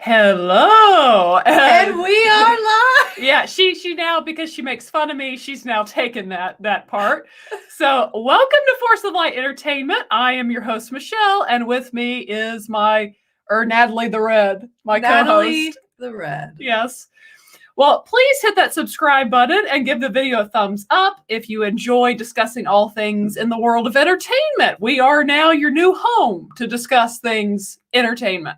Hello. And we are live. Yeah, she now, because she makes fun of me, she's now taken that part. So welcome to Force of Light Entertainment. I am your host, Michelle, and with me is Natalie the Red, my co-host. Natalie the Red. Yes. Well, please hit that subscribe button and give the video a thumbs up if you enjoy discussing all things in the world of entertainment. We are now your new home to discuss things entertainment.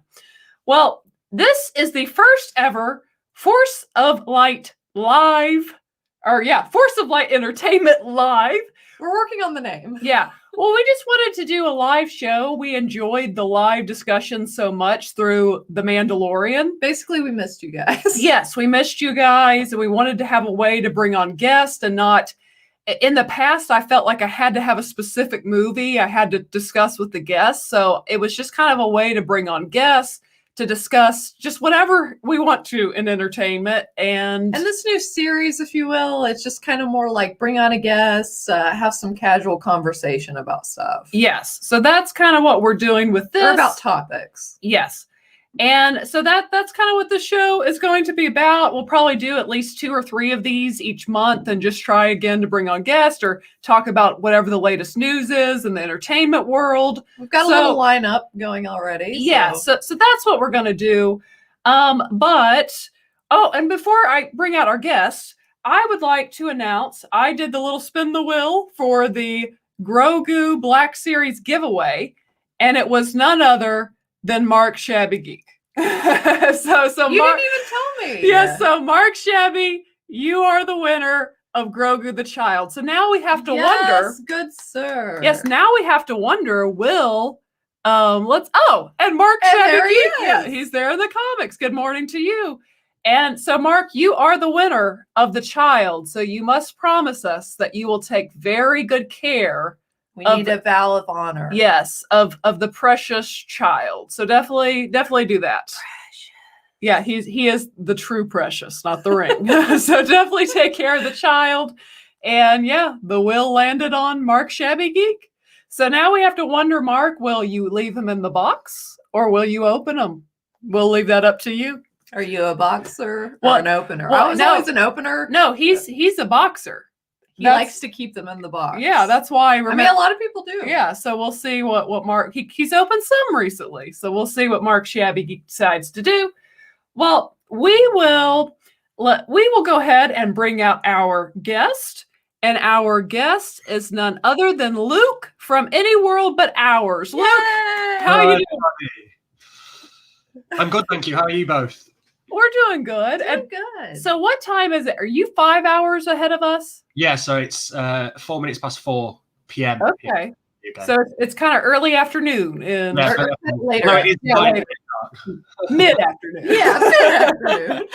Well, this is the first ever Force of Light Live, Force of Light Entertainment Live. We're working on the name. Yeah. Well, we just wanted to do a live show. We enjoyed the live discussion so much through The Mandalorian. Basically, we missed you guys. Yes, we missed you guys, and we wanted to have a way to bring on guests and not... In the past, I felt like I had to have a specific movie I had to discuss with the guests. So it was just kind of a way to bring on guests to discuss just whatever we want to in entertainment. And this new series, if you will, it's just kind of more like bring on a guest, have some casual conversation about stuff. Yes. So that's kind of what we're doing with this. Or about topics. Yes. And so that's kind of what the show is going to be about. We'll probably do at least 2 or 3 of these each month and just try again to bring on guests or talk about whatever the latest news is in the entertainment world. We've got a little lineup going already. Yeah, so that's what we're going to do. And before I bring out our guests, I would like to announce I did the little spin the wheel for the Grogu Black Series giveaway, and it was none other than Mark Shabby Geek. so you Mark, didn't even tell me. Yes, so Mark Shabby, you are the winner of Grogu the Child. So now we have to wonder. Yes, good sir. Yes, now we have to wonder, and Mark Shabby there he Geek, is. yeah, he's there in the comics. Good morning to you. And so Mark, you are the winner of the child. So you must promise us that you will take very good care. We need a vow of honor. Yes, of the precious child. So definitely do that. Precious. Yeah, he is the true precious, not the ring. So definitely take care of the child. And yeah, the will landed on Mark Shabby Geek. So now we have to wonder, Mark, will you leave them in the box or will you open them? We'll leave that up to you. Are you a boxer or an opener? Well, I was always an opener. No, he's a boxer. He likes to keep them in the box. Yeah, that's why. I mean, a lot of people do. Yeah, so we'll see what Mark... He's opened some recently, so we'll see what Mark Shabby Geek decides to do. Well, we will go ahead and bring out our guest, and our guest is none other than Luke from Anyworldbutours. Luke, how are you doing? I'm good, thank you. How are you both? We're doing good. Good. So what time is it? Are you 5 hours ahead of us? Yeah, so it's 4 minutes past 4 p.m. Okay. So it's kind of early afternoon. Later. No, it is later. Mid-afternoon. Yeah, mid-afternoon.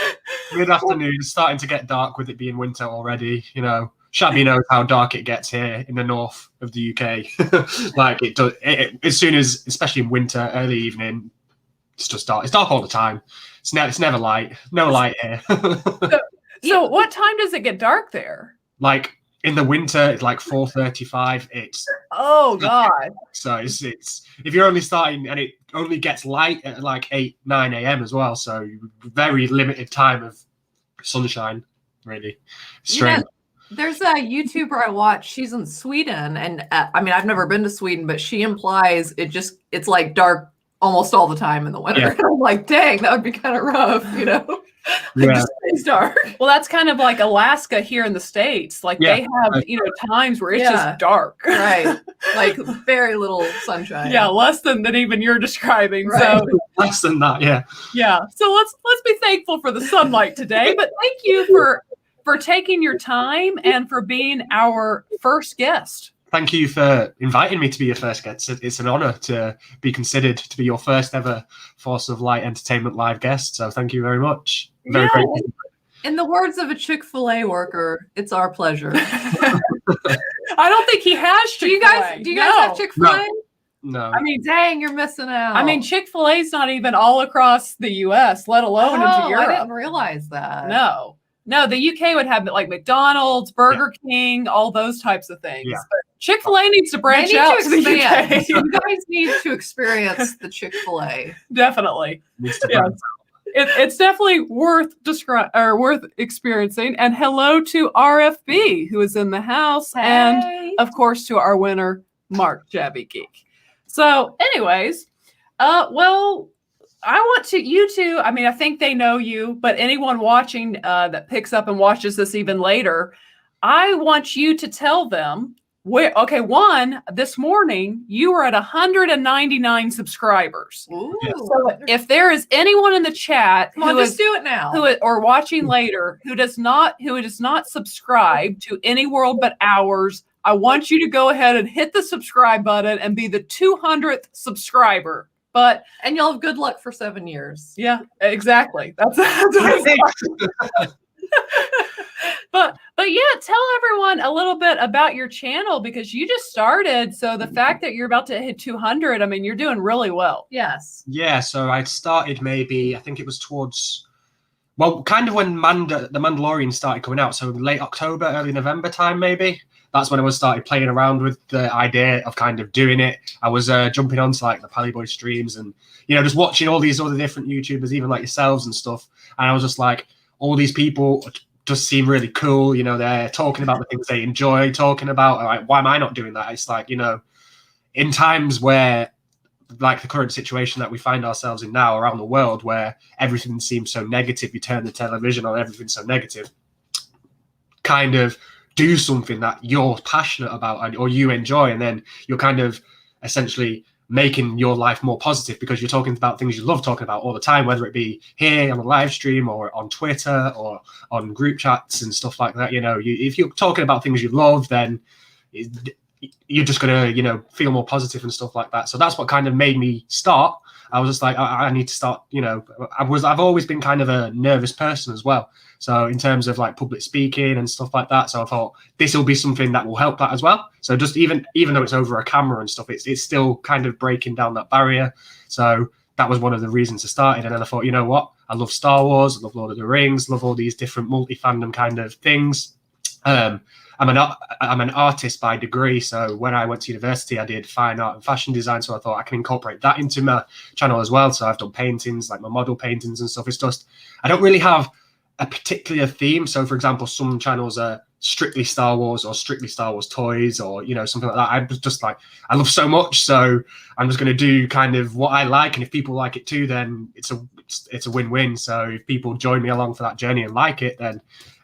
Mid-afternoon. It's starting to get dark with it being winter already. You know, Shabby knows how dark it gets here in the north of the UK. Like it does. As soon as, especially in winter, early evening, it's just dark. It's dark all the time. It's never light. No light here. So what time does it get dark there? Like in the winter, it's like 4:35. It's God. So it's if you're only starting and it only gets light at like 8-9 a.m. as well. So very limited time of sunshine. Really strange. Yeah, there's a YouTuber I watch. She's in Sweden, and I mean I've never been to Sweden, but she implies it's like dark almost all the time in the winter. Yeah. I'm like, dang, that would be kind of rough, you know? Yeah. Just stays dark. Well, that's kind of like Alaska here in the States. Like they have, times where it's just dark. Right. Like very little sunshine. Yeah, less than even you're describing. Right. So less than that, yeah. Yeah. So let's be thankful for the sunlight today. But thank you for taking your time and for being our first guest. Thank you for inviting me to be your first guest. It's an honor to be considered to be your first ever Force of Light Entertainment live guest. So thank you very much. Very grateful. In the words of a Chick-fil-A worker, it's our pleasure. I don't think he has Chick-fil-A. Do you guys have Chick-fil-A? No. I mean, dang, you're missing out. I mean, Chick-fil-A's not even all across the U.S., let alone into Europe. I didn't realize that. No, the UK would have like McDonald's, Burger King, all those types of things. Yeah. But Chick-fil-A needs to branch out to the UK. You guys need to experience the Chick-fil-A. Definitely. Needs to branch out. it's definitely worth experiencing. And hello to RFB, who is in the house, and of course to our winner, Mark Shabby Geek. So, anyways, well, I want you two. I mean, I think they know you, but anyone watching that picks up and watches this even later, I want you to tell them where. Okay, one, this morning you were at 199 subscribers. Ooh. So if there is anyone in the chat just do it now, or watching later who does not subscribe to Any World But Ours, I want you to go ahead and hit the subscribe button and be the 200th subscriber. And you'll have good luck for 7 years. Yeah, exactly. That's what but yeah, tell everyone a little bit about your channel, because you just started. So the fact that you're about to hit 200, I mean, you're doing really well. Yes. Yeah. So I started maybe, I think it was towards, well, kind of when the Mandalorian started coming out. So late October, early November time, maybe. That's when I started playing around with the idea of kind of doing it. I was jumping onto like the Pallyboy streams and, just watching all these other different YouTubers, even like yourselves and stuff. And I was just like, all these people just seem really cool. They're talking about the things they enjoy talking about. Like, why am I not doing that? It's like, in times where like the current situation that we find ourselves in now around the world, where everything seems so negative, you turn the television on, everything's so negative, kind of do something that you're passionate about or you enjoy, and then you're kind of essentially making your life more positive because you're talking about things you love talking about all the time, whether it be here on a live stream or on Twitter or on group chats and stuff like that. If you're talking about things you love, then you're just gonna feel more positive and stuff like that. So that's what kind of made me start. I was just like, I need to start. I've always been kind of a nervous person as well. So in terms of like public speaking and stuff like that, so I thought this will be something that will help that as well. So just even though it's over a camera and stuff, it's still kind of breaking down that barrier. So that was one of the reasons I started. And then I thought, you know what? I love Star Wars, I love Lord of the Rings, love all these different multi-fandom kind of things. I'm an artist by degree, so when I went to university, I did fine art and fashion design. So I thought I can incorporate that into my channel as well. So I've done paintings, like my model paintings and stuff. It's just I don't really have a particular theme. So, for example, some channels are strictly Star Wars or strictly Star Wars toys or something like that. I'm just like, I love so much, so I'm just going to do kind of what I like, and if people like it too, then it's a win-win. So if people join me along for that journey and like it, then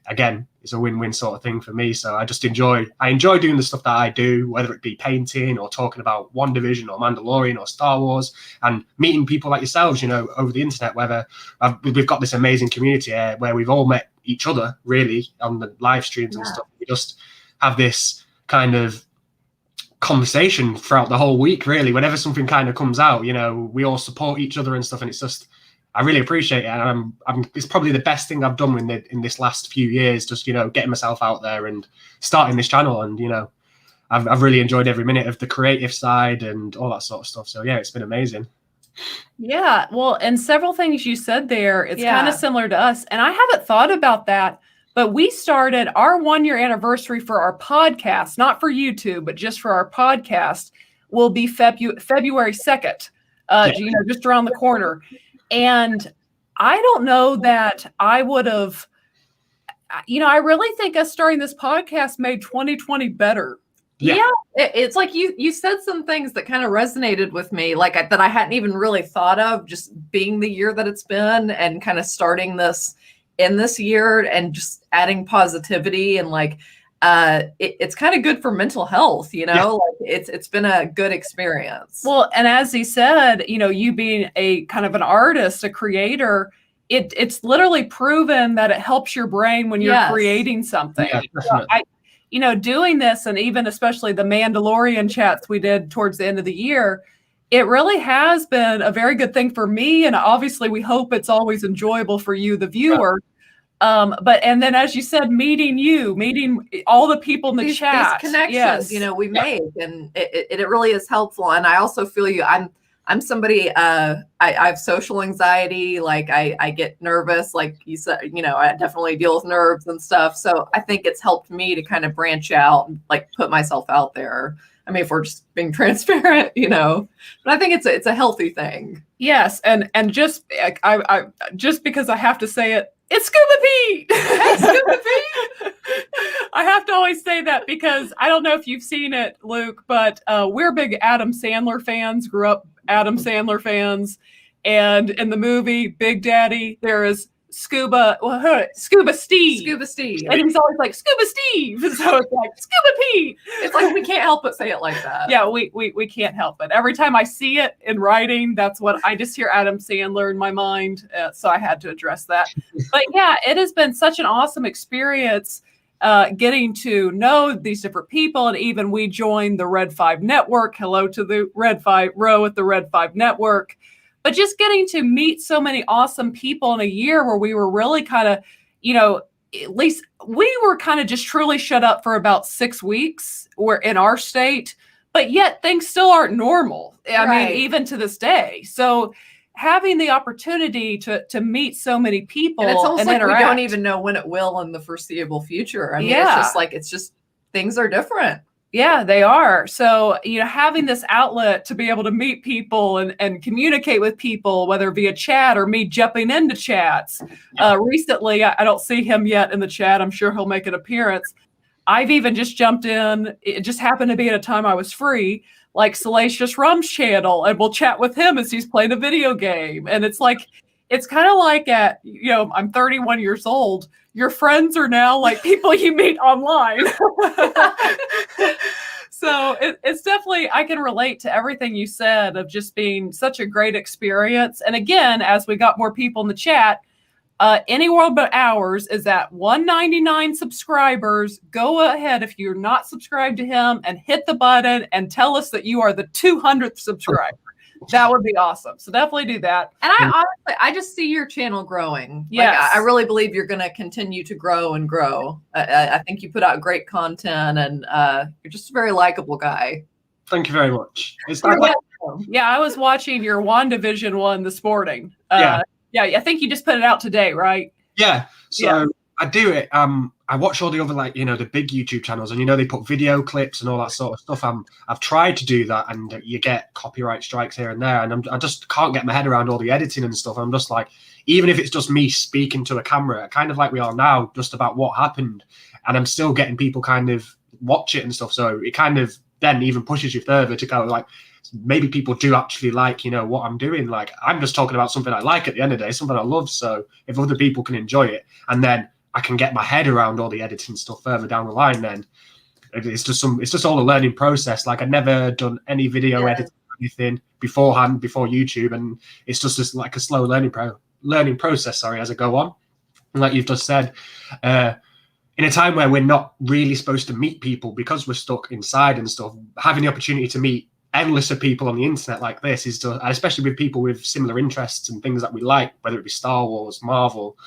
again, it's a win-win sort of thing for me. So I enjoy doing the stuff that I do, whether it be painting or talking about WandaVision or Mandalorian or Star Wars, and meeting people like yourselves, over the internet, whether we've got this amazing community where we've all met each other really on the live streams and stuff. We just have this kind of conversation throughout the whole week, really. Whenever something kind of comes out, we all support each other and stuff, and it's just, I really appreciate it, and it's probably the best thing I've done in this last few years. Just getting myself out there and starting this channel, and I've really enjoyed every minute of the creative side and all that sort of stuff. So yeah, it's been amazing. Yeah, well, and several things you said there, it's kind of similar to us, and I haven't thought about that. But we started our 1-year anniversary for our podcast, not for YouTube, but just for our podcast, will be February 2nd. Just around the corner. And I don't know that I would have, I really think us starting this podcast made 2020 better. Yeah. It's like you said some things that kind of resonated with me, like that I hadn't even really thought of, just being the year that it's been and kind of starting this in this year and just adding positivity and like, it's kind of good for mental health, like it's been a good experience. Well, and as he said, you being a kind of an artist, a creator, it's literally proven that it helps your brain when you're creating something. Yeah, so doing this, and even especially the Mandalorian chats we did towards the end of the year, it really has been a very good thing for me. And obviously we hope it's always enjoyable for you, the viewer. And then, as you said, meeting all the people in the chat, these connections, we make, and it really is helpful. And I also feel you. I'm somebody. I have social anxiety. Like I get nervous. Like you said, I definitely deal with nerves and stuff. So I think it's helped me to kind of branch out and like put myself out there. I mean, if we're just being transparent, but I think it's a healthy thing. Yes, and just I just because I have to say it, it's Scuba Pete. Scuba Pete. I have to always say that because I don't know if you've seen it, Luke, but we're big Adam Sandler fans. Grew up Adam Sandler fans, and in the movie Big Daddy, there is Scuba Steve. Scuba Steve. And he's always like, Scuba Steve. So it's like, Scuba Pete. It's like we can't help but say it like that. Yeah, we can't help it. Every time I see it in writing, that's what I just hear Adam Sandler in my mind. So I had to address that. But yeah, it has been such an awesome experience getting to know these different people. And even we joined the Red 5 Network. Hello to the Red 5 row at the Red 5 Network. But just getting to meet so many awesome people in a year where we were really kind of, at least we were kind of just truly shut up for about 6 weeks or in our state, but yet things still aren't normal. I mean, even to this day. So having the opportunity to meet so many people and it's almost like interact. We don't even know when it will in the foreseeable future. I mean, it's just things are different. Yeah, they are. So, having this outlet to be able to meet people and communicate with people, whether via chat or me jumping into chats. Recently, I don't see him yet in the chat. I'm sure he'll make an appearance. I've even just jumped in. It just happened to be at a time I was free, like Salacious Rum's channel, and we'll chat with him as he's playing a video game. And it's kind of like I'm 31 years old. Your friends are now like people you meet online. So it's definitely, I can relate to everything you said of just being such a great experience. And again, as we got more people in the chat, Anyworldbutours is at 199 subscribers. Go ahead if you're not subscribed to him and hit the button and tell us that you are the 200th subscriber. That would be awesome. So definitely do that. And I just see your channel growing. Yes. Like, I really believe you're going to continue to grow and grow. I think you put out great content, and you're just a very likable guy. Thank you very much. Yeah, I was watching your WandaVision one this morning. Yeah, I think you just put it out today, right? Yeah. So I do it. I watch all the other the big YouTube channels, and they put video clips and all that sort of stuff. I've tried to do that, and you get copyright strikes here and there, and I just can't get my head around all the editing and stuff. I'm just like, even if it's just me speaking to a camera, kind of like we are now, just about what happened, and I'm still getting people kind of watch it and stuff. So it kind of then even pushes you further to go like, maybe people do actually like, what I'm doing. Like, I'm just talking about something I like at the end of the day, something I love. So if other people can enjoy it, and then I can get my head around all the editing stuff further down the line, then it's just all a learning process. Like, I'd never done any video editing or anything beforehand, before YouTube. And it's just like a slow learning process, as I go on. And like you've just said, in a time where we're not really supposed to meet people because we're stuck inside and stuff, having the opportunity to meet endless of people on the internet like this is especially with people with similar interests and things that we like, whether it be Star Wars, Marvel,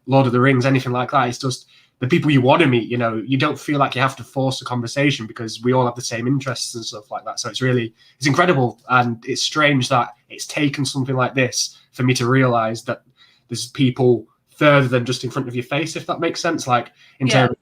Lord of the Rings, anything like that. It's just the people you want to meet. You don't feel like you have to force a conversation because we all have the same interests and stuff like that. So it's incredible, and it's strange that it's taken something like this for me to realize that there's people further than just in front of your face, if that makes sense. Like, in terms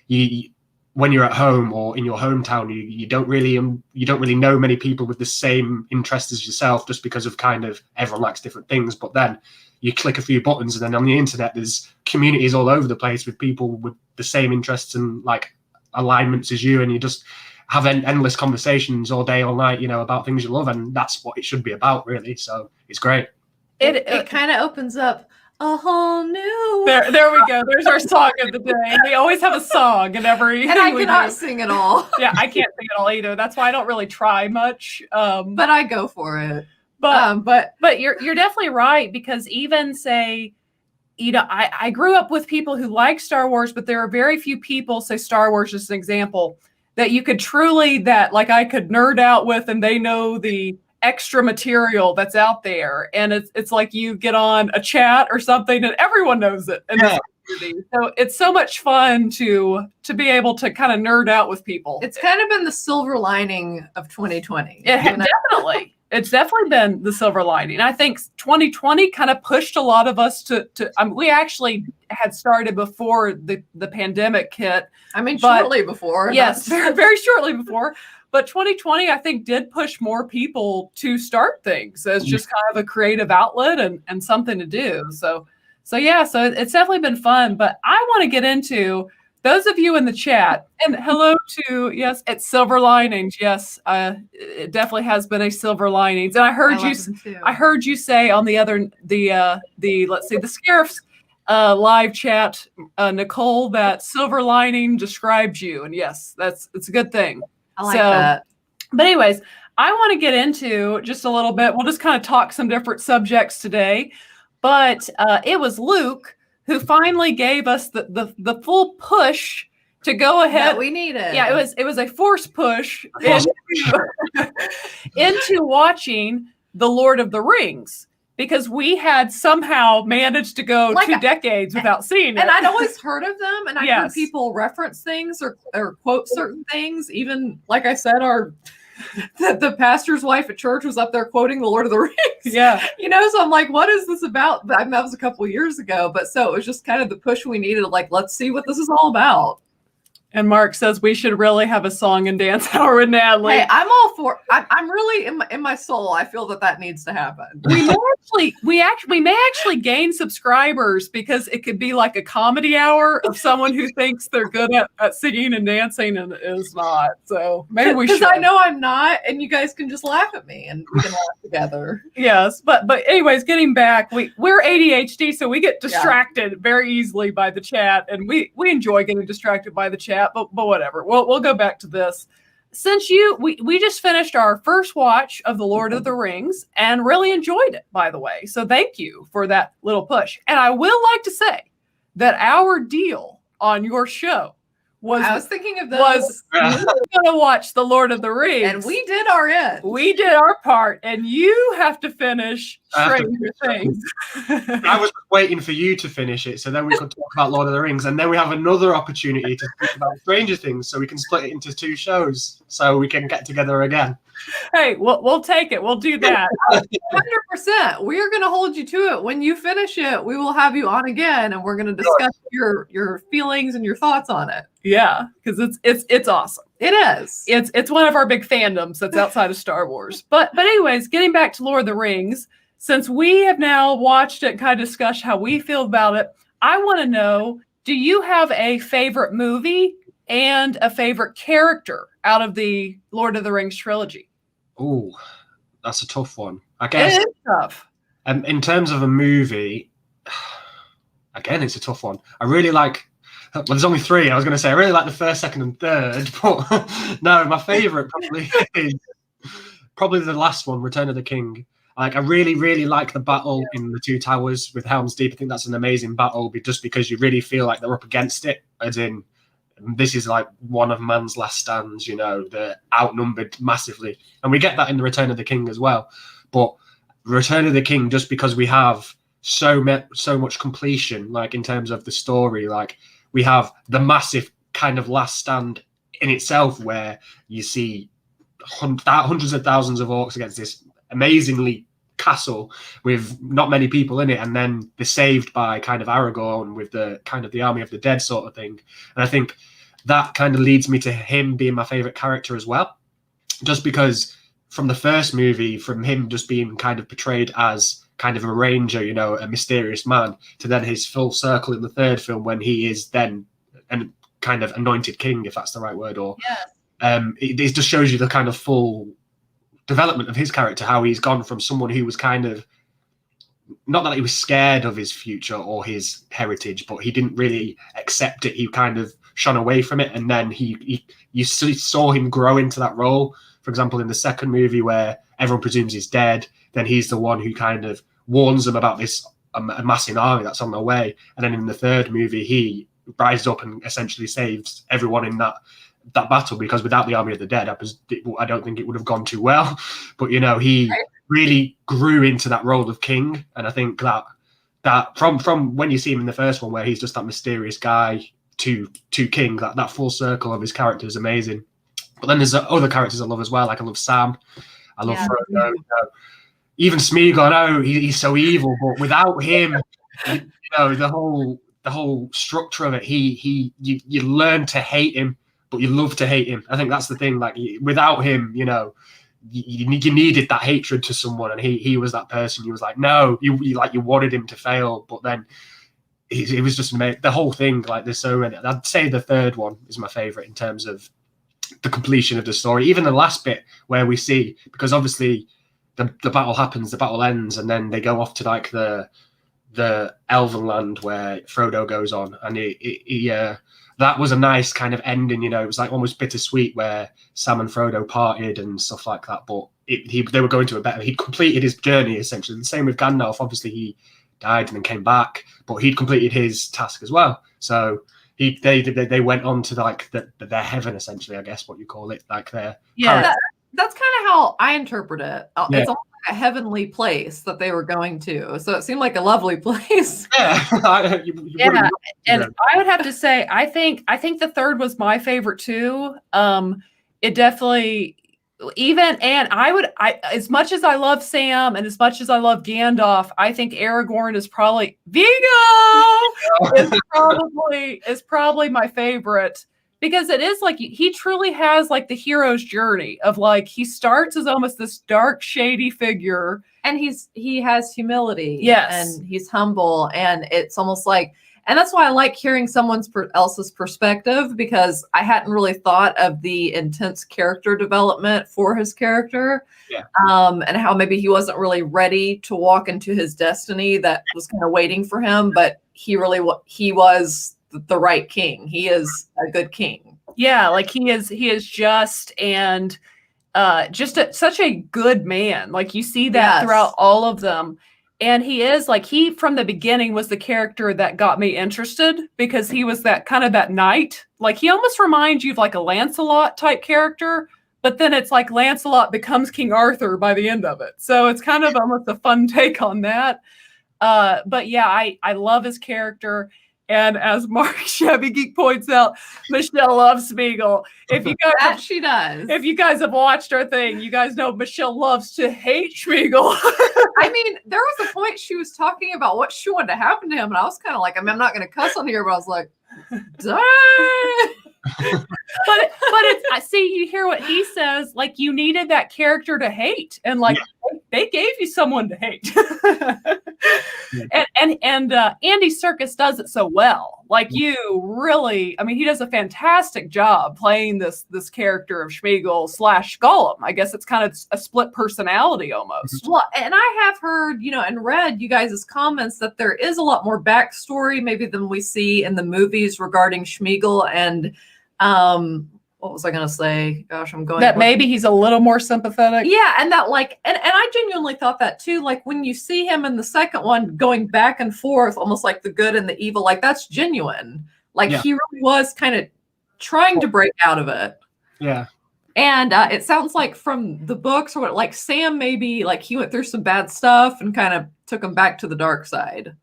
of when you're at home or in your hometown, you don't really know many people with the same interests as yourself, just because of kind of everyone likes different things. But then you click a few buttons, and then on the internet there's communities all over the place with people with the same interests and like alignments as you, and you just have endless conversations all day, all night, about things you love, and that's what it should be about, really. So it's great. It kind of opens up a whole new. There we go. There's our song of the day. We always have a song in every. And I cannot sing it all. Yeah, I can't sing it all either. That's why I don't really try much. But I go for it. But you're definitely right, because even say, I grew up with people who like Star Wars, but there are very few people, say Star Wars as an example, that you could truly I could nerd out with, and they know the extra material that's out there, and it's like you get on a chat or something and everyone knows it in this community. So it's so much fun to be able to kind of nerd out with people. It's kind of been the silver lining of 2020. Definitely. It's definitely been the silver lining. I think 2020 kind of pushed a lot of us to we actually had started before the pandemic hit. Shortly before. Yes, very, very shortly before. But 2020, I think, did push more people to start things as just kind of a creative outlet and something to do. So it's definitely been fun. But I want to get into those of you in the chat, and hello to, yes, it's Silver Linings. Yes, it definitely has been a Silver Linings. And I heard you say on the Scarif's live chat, Nicole, that Silver Lining describes you. And yes, it's a good thing. I like that. But anyways, I want to get into just a little bit. We'll just kind of talk some different subjects today. But it was Luke who finally gave us the full push to go ahead. That we needed. Yeah, it was a force push into watching The Lord of the Rings, because we had somehow managed to go 2 decades without seeing it. And I'd always heard of them, and I heard people reference things or quote certain things. Even, like I said, the pastor's wife at church was up there quoting The Lord of the Rings. Yeah. So I'm like, what is this about? I mean, that was a couple of years ago, but so it was just kind of the push we needed. Like, let's see what this is all about. And Mark says we should really have a song and dance hour with Natalie. Hey, I'm all for. I'm really in my soul. I feel that needs to happen. We may actually gain subscribers, because it could be like a comedy hour of someone who thinks they're good at singing and dancing and is not. So maybe we should. Because I know I'm not, and you guys can just laugh at me and we can laugh together. Yes, but anyways, getting back, we're ADHD, so we get distracted very easily by the chat, and we enjoy getting distracted by the chat. But whatever. We'll go back to this. Since we just finished our first watch of The Lord of the Rings and really enjoyed it, by the way. So thank you for that little push. And I will like to say that our deal on your show I was thinking of this. Was we're gonna watch The Lord of the Rings, and we did our end. We did our part, and you have to finish Stranger Things. I was waiting for you to finish it, so then we could talk about Lord of the Rings, and then we have another opportunity to speak about Stranger Things, so we can split it into 2 shows, so we can get together again. Hey, we'll take it. We'll do that. 100%. We are going to hold you to it. When you finish it, we will have you on again, and we're going to discuss your feelings and your thoughts on it. Yeah, because it's awesome. It is. It's one of our big fandoms that's outside of Star Wars. But anyways, getting back to Lord of the Rings, since we have now watched it and kind of discussed how we feel about it, I want to know, do you have a favorite movie and a favorite character out of the Lord of the Rings trilogy? Oh, that's a tough one. I guess it is tough. In terms of a movie, again, it's a tough one. I really like. Well, there's only 3. I was going to say I really like the first, second, and third, but no, my favorite is probably the last one, Return of the King. Like, I really, really like the battle in the 2 Towers with Helm's Deep. I think that's an amazing battle, just because you really feel like they're up against it, as in, this is like one of man's last stands, they're outnumbered massively. And we get that in the Return of the King as well. But Return of the King, just because we have so much completion, like in terms of the story, like we have the massive kind of last stand in itself, where you see hundreds of thousands of orcs against this amazingly castle with not many people in it, and then they're saved by kind of Aragorn with the kind of the army of the dead sort of thing. And I think that kind of leads me to him being my favorite character as well, just because from the first movie, from him just being kind of portrayed as kind of a ranger, a mysterious man, to then his full circle in the 3rd film when he is then an kind of anointed king, if that's the right word, or it just shows you the kind of full development of his character, how he's gone from someone who was kind of, not that he was scared of his future or his heritage, but he didn't really accept it. He kind of shone away from it, and then you saw him grow into that role. For example, in the 2nd movie, where everyone presumes he's dead, then he's the one who kind of warns them about this amassing army that's on their way. And then in the 3rd movie, he rises up and essentially saves everyone in that battle, because without the army of the dead, I don't think it would have gone too well. But he really grew into that role of king, and I think that from when you see him in the first one, where he's just that mysterious guy, to king, that full circle of his character is amazing. But then there's other characters I love as well. Like, I love Sam, I love Frodo, even Smeagol. I know he's so evil, but without him, the whole structure of it, you learn to hate him but you love to hate him. I think that's the thing. Like without him, you know, you needed that hatred to someone, and he was that person. You was like, no, you wanted him to fail, but then it was just amazing. The whole thing, like there's so many. I'd say the third one is my favorite in terms of the completion of the story. Even the last bit where we see, because obviously the battle happens, the battle ends, and then they go off to like the Elven land where Frodo goes on, and that was a nice kind of ending. You know, it was like almost bittersweet where Sam and Frodo parted and stuff like that. But they were going to a better. He'd completed his journey essentially. The same with Gandalf. Obviously, he died and then came back, but he'd completed his task as well. So they went on to like their heaven essentially. I guess what you call it, like their That's kind of how I interpret it. Yeah. It's almost like a heavenly place that they were going to. So it seemed like a lovely place. Yeah, and I would have to say, I think the third was my favorite too. It definitely, I as much as I love Sam and as much as I love Gandalf, I think Aragorn is probably is probably my favorite. Because it is like he truly has like the hero's journey of like he starts as almost this dark, shady figure, and he has humility, yes, and he's humble, and it's almost like, and that's why I like hearing someone else's perspective, because I hadn't really thought of the intense character development for his character, and how maybe he wasn't really ready to walk into his destiny that was kind of waiting for him, but he was the right king. He is a good king. Yeah, like he is just and such a good man. Like you see that throughout all of them. And he is like, he from the beginning was the character that got me interested, because he was that kind of that knight. Like he almost reminds you of like a Lancelot type character, but then it's like Lancelot becomes King Arthur by the end of it. So it's kind of almost a fun take on that. But yeah, I love his character. And as Mark Shabby Geek points out, Michelle loves Smeagol. If you guys she does. If you guys have watched our thing, you guys know Michelle loves to hate Smeagol. I mean, there was a point she was talking about what she wanted to happen to him, and I was kind of like, I mean, I'm not going to cuss on here, but I was like, dang. but I see, you hear what he says, like you needed that character to hate, and like they gave you someone to hate. and Andy Serkis does it so well. Like you really, I mean, he does a fantastic job playing this character of Smeagol / Gollum. I guess it's kind of a split personality almost. Well, and I have heard, and read you guys' comments that there is a lot more backstory maybe than we see in the movies regarding Smeagol, and what was I going to say? Gosh, I'm going. That maybe he's a little more sympathetic. Yeah, and that like, and I genuinely thought that too. Like when you see him in the second one going back and forth, almost like the good and the evil, like that's genuine. Like he really was kind of trying to break out of it. Yeah. And it sounds like from the books, or what, like Sam maybe like he went through some bad stuff and kind of took him back to the dark side.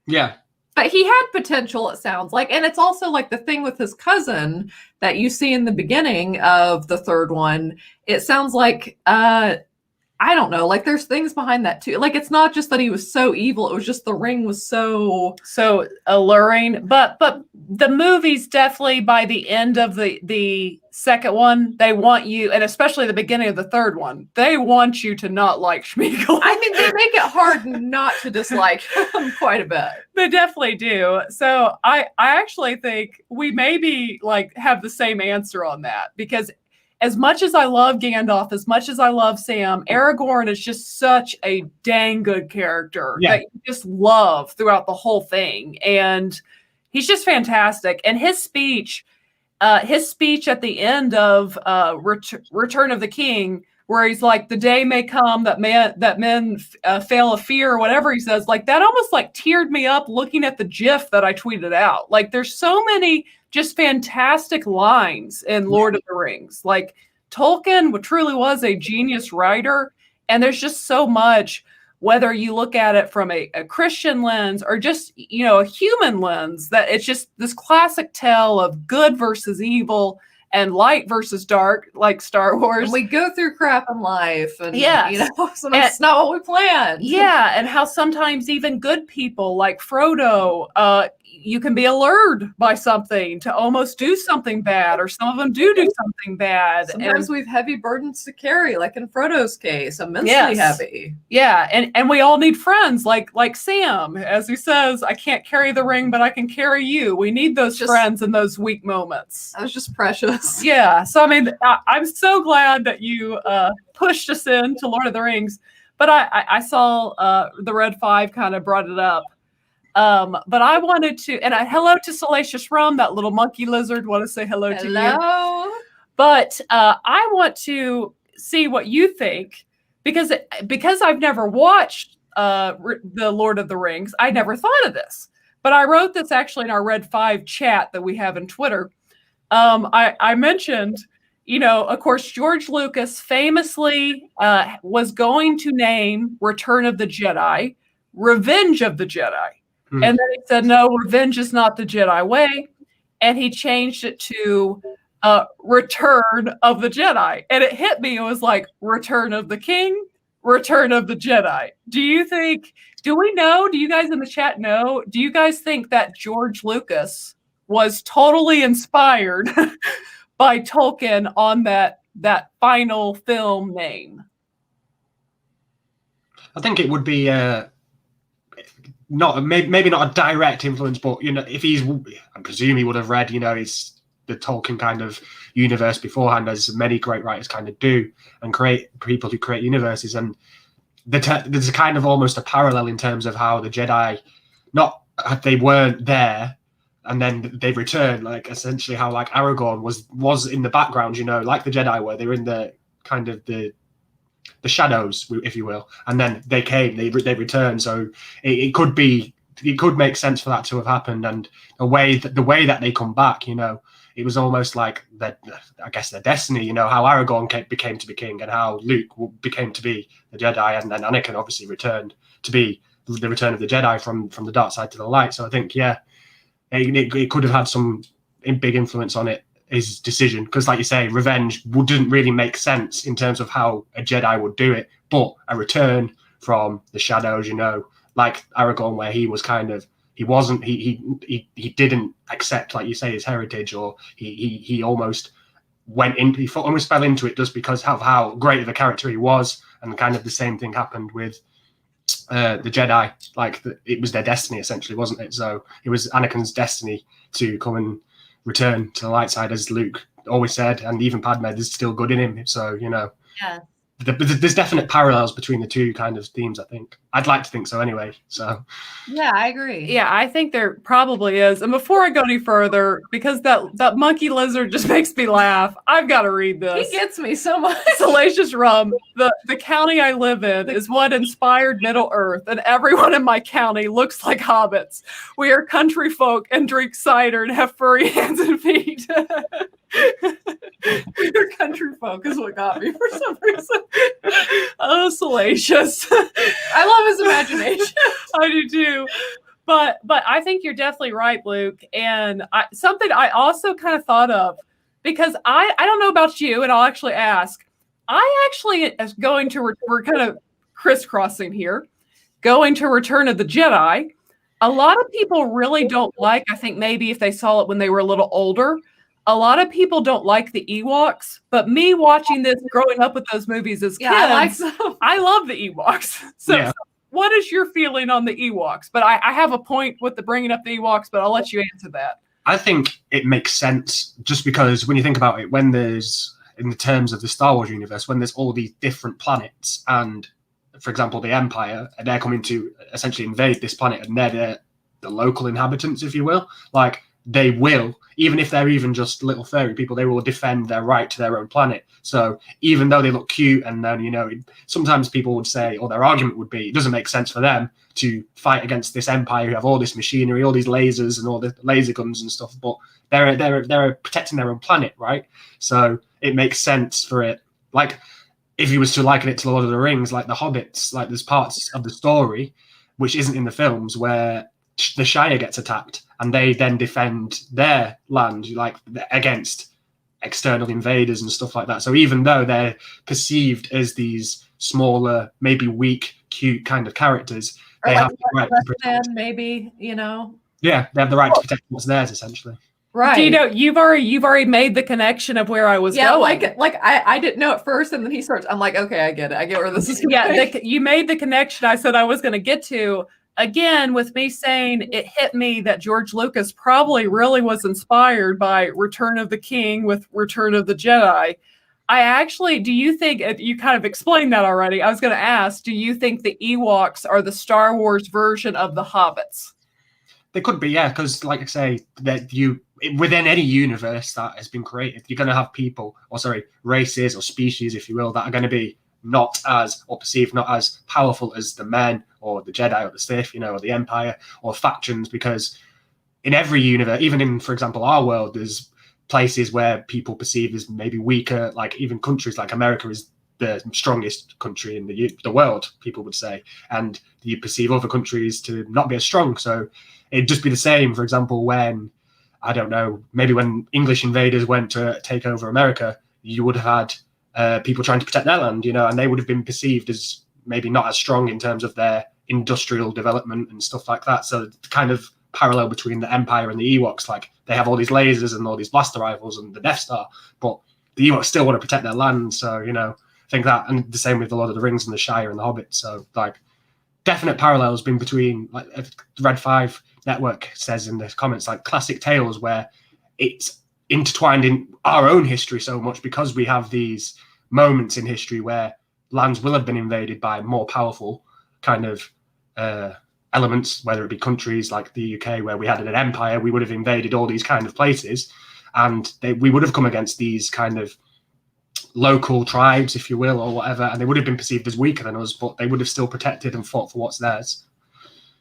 Yeah. But he had potential, it sounds like. And it's also like the thing with his cousin that you see in the beginning of the third one. It sounds like, I don't know, like there's things behind that too. Like it's not just that he was so evil. It was just the ring was so alluring. But the movies definitely, by the end of the second one, they want you, and especially the beginning of the third one, they want you to not like Smeagol. I mean, they make it hard not to dislike him quite a bit. They definitely do. So I actually think we maybe like have the same answer on that, because as much as I love Gandalf, as much as I love Sam, Aragorn is just such a dang good character that you just love throughout the whole thing. And he's just fantastic. And his speech at the end of Return of the King, where he's like, the day may come that men fail of fear, or whatever he says, like that almost like teared me up looking at the GIF that I tweeted out. Like there's so many just fantastic lines in Lord of the Rings. Like Tolkien truly was a genius writer, and there's just so much, whether you look at it from a Christian lens or just, a human lens, that it's just this classic tale of good versus evil. and light versus dark, like Star Wars. And we go through crap in life, and Yes. you know, sometimes it's not what we planned. Yeah, and how sometimes even good people like Frodo, you can be allured by something to almost do something bad, or some of them do something bad. Sometimes we have heavy burdens to carry, like in Frodo's case, immensely Yes. heavy. Yeah, and we all need friends like Sam, as he says, I can't carry the ring, but I can carry you. We need those friends in those weak moments. That was just precious. Yeah, so I mean, I'm so glad that you pushed us into Lord of the Rings, but I saw the Red 5 kind of brought it up. But I wanted to, and hello to Salacious Rum, that little monkey lizard. Want to say hello to you. But I want to see what you think, because I've never watched the Lord of the Rings. I never thought of this, but I wrote this actually in our Red 5 chat that we have in Twitter. I mentioned, you know, of course, George Lucas famously was going to name Return of the Jedi Revenge of the Jedi. And then he said, no, revenge is not the Jedi way. And he changed it to Return of the Jedi. And it hit me. It was like Return of the King, Return of the Jedi. Do you guys in the chat know? Do you guys think that George Lucas was totally inspired by Tolkien on that final film name? I think it would be maybe not a direct influence, but you know, if I presume he would have read, you know, it's the Tolkien kind of universe beforehand, as many great writers kind of do, and create people who create universes. And there's a kind of almost a parallel in terms of how the Jedi, they weren't there, and then they returned, like essentially how like Aragorn was in the background, you know, like the Jedi were. They were in the kind of the shadows, if you will, and then they returned. So it could make sense for that to have happened, and the way that they come back, you know, it was almost like their destiny, you know, how Aragorn became to be king, and how Luke became to be the Jedi, and then Anakin obviously returned to be the return of the Jedi from the dark side to the light. So I think, yeah, it could have had some big influence on it, his decision, because like you say, revenge didn't really make sense in terms of how a Jedi would do it, but a return from the shadows, you know, like Aragorn, where he was kind of, he didn't accept, like you say, his heritage, or he almost almost fell into it just because of how great of a character he was. And kind of the same thing happened with the Jedi. Like it was their destiny essentially, wasn't it? So it was Anakin's destiny to come and return to the light side, as Luke always said, and even Padme, there's still good in him. So, you know, yeah, there's definite parallels between the two kind of themes, I think. I'd like to think so anyway. So yeah, I agree. Yeah, I think there probably is. And before I go any further, because that monkey lizard just makes me laugh, I've got to read this. He gets me so much. Salacious Rum. The county I live in is what inspired Middle Earth, and everyone in my county looks like hobbits. We are country folk and drink cider and have furry hands and feet. We're country folk is what got me for some reason. Oh, Salacious. I love his imagination. I do too. But I think you're definitely right, Luke. And something I also kind of thought of, because I don't know about you, and I'll actually ask. I actually is going to we're kind of crisscrossing here, going to Return of the Jedi. A lot of people really don't like. I think maybe if they saw it when they were a little older. A lot of people don't like the Ewoks, but me watching this, growing up with those movies as kids, I love the Ewoks. So, yeah. What is your feeling on the Ewoks? But I have a point with the bringing up the Ewoks, but I'll let you answer that. I think it makes sense just because when you think about it, when there's, in the terms of the Star Wars universe, when there's all these different planets, and for example, the Empire, and they're coming to essentially invade this planet, and they're the local inhabitants, if you will, like they will, even if they're even just little furry people, they will defend their right to their own planet. So even though they look cute, and then, you know, sometimes people would say, or their argument would be, it doesn't make sense for them to fight against this empire who have all this machinery, all these lasers and all the laser guns and stuff, but they're protecting their own planet, right? So it makes sense for it. Like if you was to liken it to Lord of the Rings, like the Hobbits, like there's parts of the story which isn't in the films where the Shire gets attacked and they then defend their land, like against external invaders and stuff like that. So even though they're perceived as these smaller, maybe weak, cute kind of characters, Or they like have the right to less protect. than, maybe, you know. Yeah, they have the right to protect what's theirs, essentially. Right. Do you know you've already made the connection of where I was going? like I didn't know at first, and then he starts. I'm like, okay, I get it. I get where this is going. Yeah, you made the connection I said I was going to get to. Again, with me saying it hit me that George Lucas probably really was inspired by Return of the King with Return of the Jedi. Do you think, you kind of explained that already, I was going to ask, do you think the Ewoks are the Star Wars version of the Hobbits? They could be, yeah, because like I say, that within any universe that has been created, you're going to have people, races or species, if you will, that are going to be not as, or perceived not as powerful as the men or the Jedi or the Sith, or the Empire or factions, because in every universe, even in, for example, our world, there's places where people perceive as maybe weaker, like even countries like America is the strongest country in the world, people would say, and you perceive other countries to not be as strong. So it'd just be the same, for example, when, I don't know, maybe when English invaders went to take over America, you would have had people trying to protect their land, and they would have been perceived as maybe not as strong in terms of their industrial development and stuff like that. So the kind of parallel between the Empire and the Ewoks, like they have all these lasers and all these blaster rifles and the Death Star, but the Ewoks still want to protect their land. So, I think that, and the same with the Lord of the Rings and the Shire and the Hobbit. So like definite parallels been between, like Red 5 Network says in the comments, like classic tales where it's intertwined in our own history so much, because we have these moments in history where lands will have been invaded by more powerful kind of elements, whether it be countries like the UK, where we had an empire, we would have invaded all these kind of places, and we would have come against these kind of local tribes, if you will, or whatever, and they would have been perceived as weaker than us, but they would have still protected and fought for what's theirs.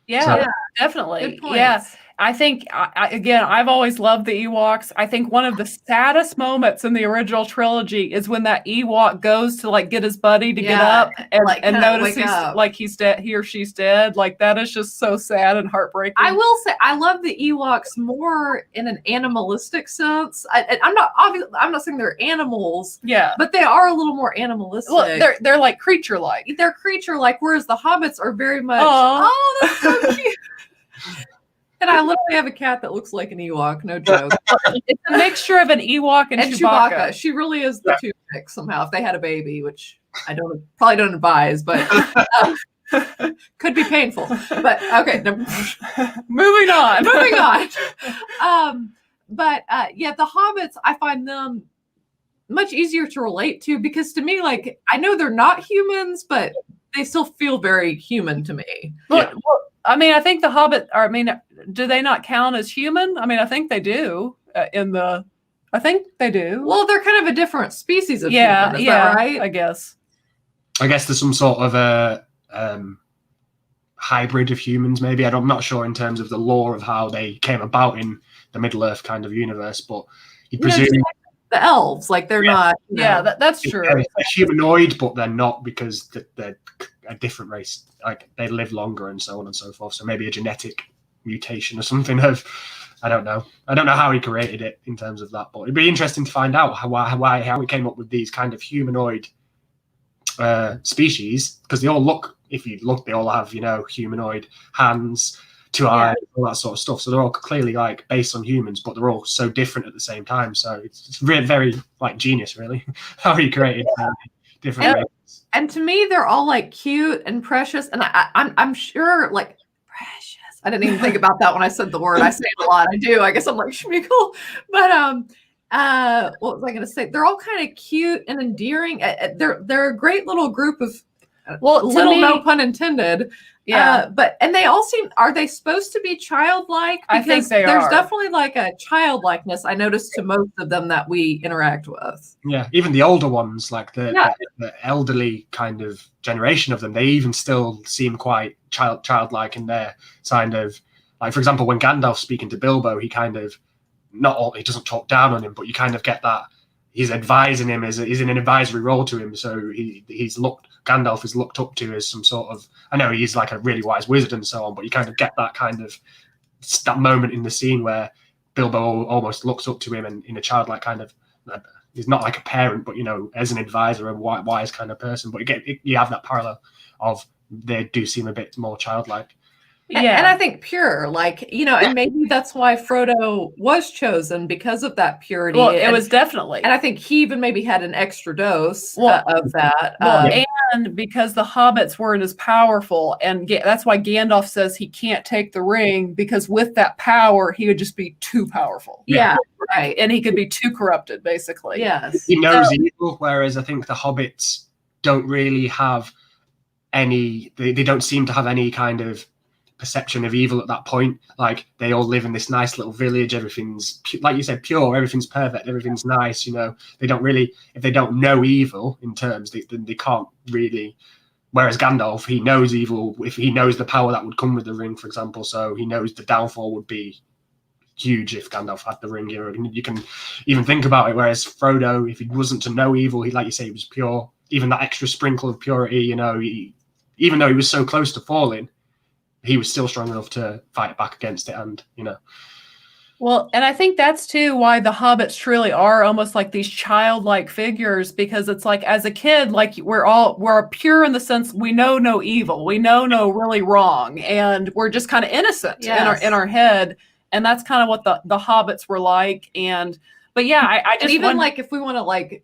Yeah, definitely. Yeah. I think, again, I've always loved the Ewoks. I think one of the saddest moments in the original trilogy is when that Ewok goes to like get his buddy to get up and notice he's dead, he or she's dead. Like that is just so sad and heartbreaking. I will say I love the Ewoks more in an animalistic sense. I'm not saying they're animals, but they are a little more animalistic. Well, they're like creature-like. They're creature-like, whereas the Hobbits are very much. Oh, that's so cute. And I literally have a cat that looks like an Ewok, no joke. It's a mixture of an Ewok and Chewbacca. She really is the two mix somehow. If they had a baby, which I probably don't advise, but could be painful. But okay, moving on. But the Hobbits, I find them much easier to relate to, because to me, like, I know they're not humans, but they still feel very human to me. Well, I mean, I think the Hobbit, do they not count as human? I mean, I think they do I think they do. Well, they're kind of a different species of human, is that right? I guess there's some sort of a hybrid of humans, maybe. I'm not sure in terms of the lore of how they came about in the Middle-earth kind of universe, but you presume... the elves, like they're not... that's true. They're humanoid, but they're not, because they're a different race. Like they live longer and so on and so forth. So maybe a genetic mutation or something of, I don't know how he created it in terms of that, but it'd be interesting to find out how he came up with these kind of humanoid species, because they all look, if you look, they all have humanoid hands, 2 eyes, all that sort of stuff. So they're all clearly like based on humans, but they're all so different at the same time. So it's very, very like genius, really, how he created different races. And to me, they're all like cute and precious. And I'm sure, like, precious. I didn't even think about that when I said the word. I say it a lot. I do. I guess I'm like Schmeagol. But what was I going to say? They're all kind of cute and endearing. They're a great little group of, no pun intended. Yeah. And they all seem, are they supposed to be childlike? Because I think there's definitely like a childlikeness I noticed to most of them that we interact with. Yeah, even the older ones, like the elderly kind of generation of them, they even still seem quite childlike in their kind of, like, for example, when Gandalf's speaking to Bilbo, he kind of, he doesn't talk down on him, but you kind of get that he's advising him, he's in an advisory role to him, so Gandalf is looked up to as some sort of, I know he's like a really wise wizard and so on, but you kind of get that that moment in the scene where Bilbo almost looks up to him and in a childlike kind of he's not like a parent, but as an advisor, a wise kind of person. But you have that parallel of they do seem a bit more childlike. Yeah. And I think pure, and maybe that's why Frodo was chosen, because of that purity. Well, it was definitely. And I think he even maybe had an extra dose of that. And because the hobbits weren't as powerful, and that's why Gandalf says he can't take the ring, because with that power, he would just be too powerful. Yeah, right. And he could be too corrupted, basically. Yes. He knows evil, whereas I think the hobbits don't really have any, they don't seem to have any kind of perception of evil at that point. Like, they all live in this nice little village, everything's like you said, pure, everything's perfect, everything's nice. They don't really, if they don't know evil in terms, then they can't really. Whereas Gandalf, he knows evil, if he knows the power that would come with the ring, for example, so he knows the downfall would be huge if Gandalf had the ring. You can even think about it, whereas Frodo, if he wasn't to know evil, he, like you say, he was pure. Even that extra sprinkle of purity, even though he was so close to falling, he was still strong enough to fight back against it. And well, and I think that's too why the hobbits truly are almost like these childlike figures, because it's like, as a kid, like we're pure in the sense we know no evil, we know no really wrong, and we're just kind of innocent in our head, and that's kind of what the hobbits were like. But yeah, I just even like, if we want to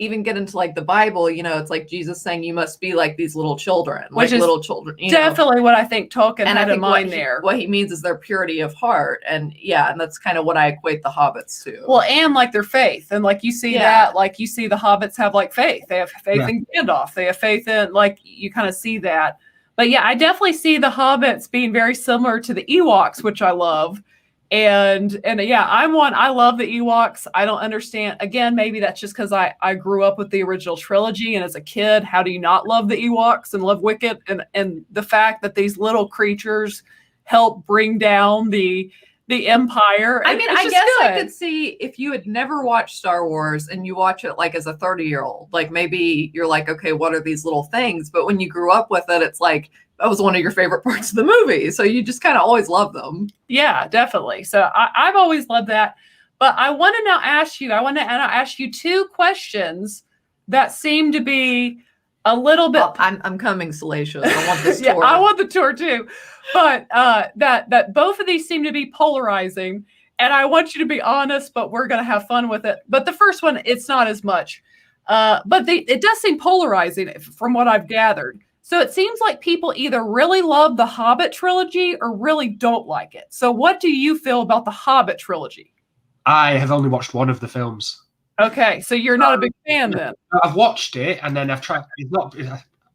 even get into the Bible, it's like Jesus saying you must be like these little children, which is little children. Definitely what I think Tolkien had in mind there. What he means is their purity of heart, and that's kind of what I equate the hobbits to. Well, and their faith, and you see that, you see the hobbits have faith. They have faith in Gandalf. They have faith in you kind of see that. But yeah, I definitely see the hobbits being very similar to the Ewoks, which I love. And yeah, I love the Ewoks. I don't understand. Again, maybe that's just because I grew up with the original trilogy, and as a kid, how do you not love the Ewoks and love Wicket and the fact that these little creatures help bring down the Empire? I mean, I guess I could see if you had never watched Star Wars and you watch it as a 30-year-old, maybe you're like, okay, what are these little things? But when you grew up with it, it's like, that was one of your favorite parts of the movie. So you just kind of always love them. Yeah, definitely. So I've always loved that. But I want to now ask you two questions that seem to be a little bit. Oh, I'm coming, Salacious. I want this yeah, tour. I want the tour too. But that both of these seem to be polarizing. And I want you to be honest, but we're going to have fun with it. But the first one, it's not as much. But it does seem polarizing from what I've gathered. So it seems like people either really love the Hobbit trilogy or really don't like it. So what do you feel about the Hobbit trilogy? I have only watched one of the films. Okay, so you're not a big fan then. I've watched it, and then I've tried. It's not.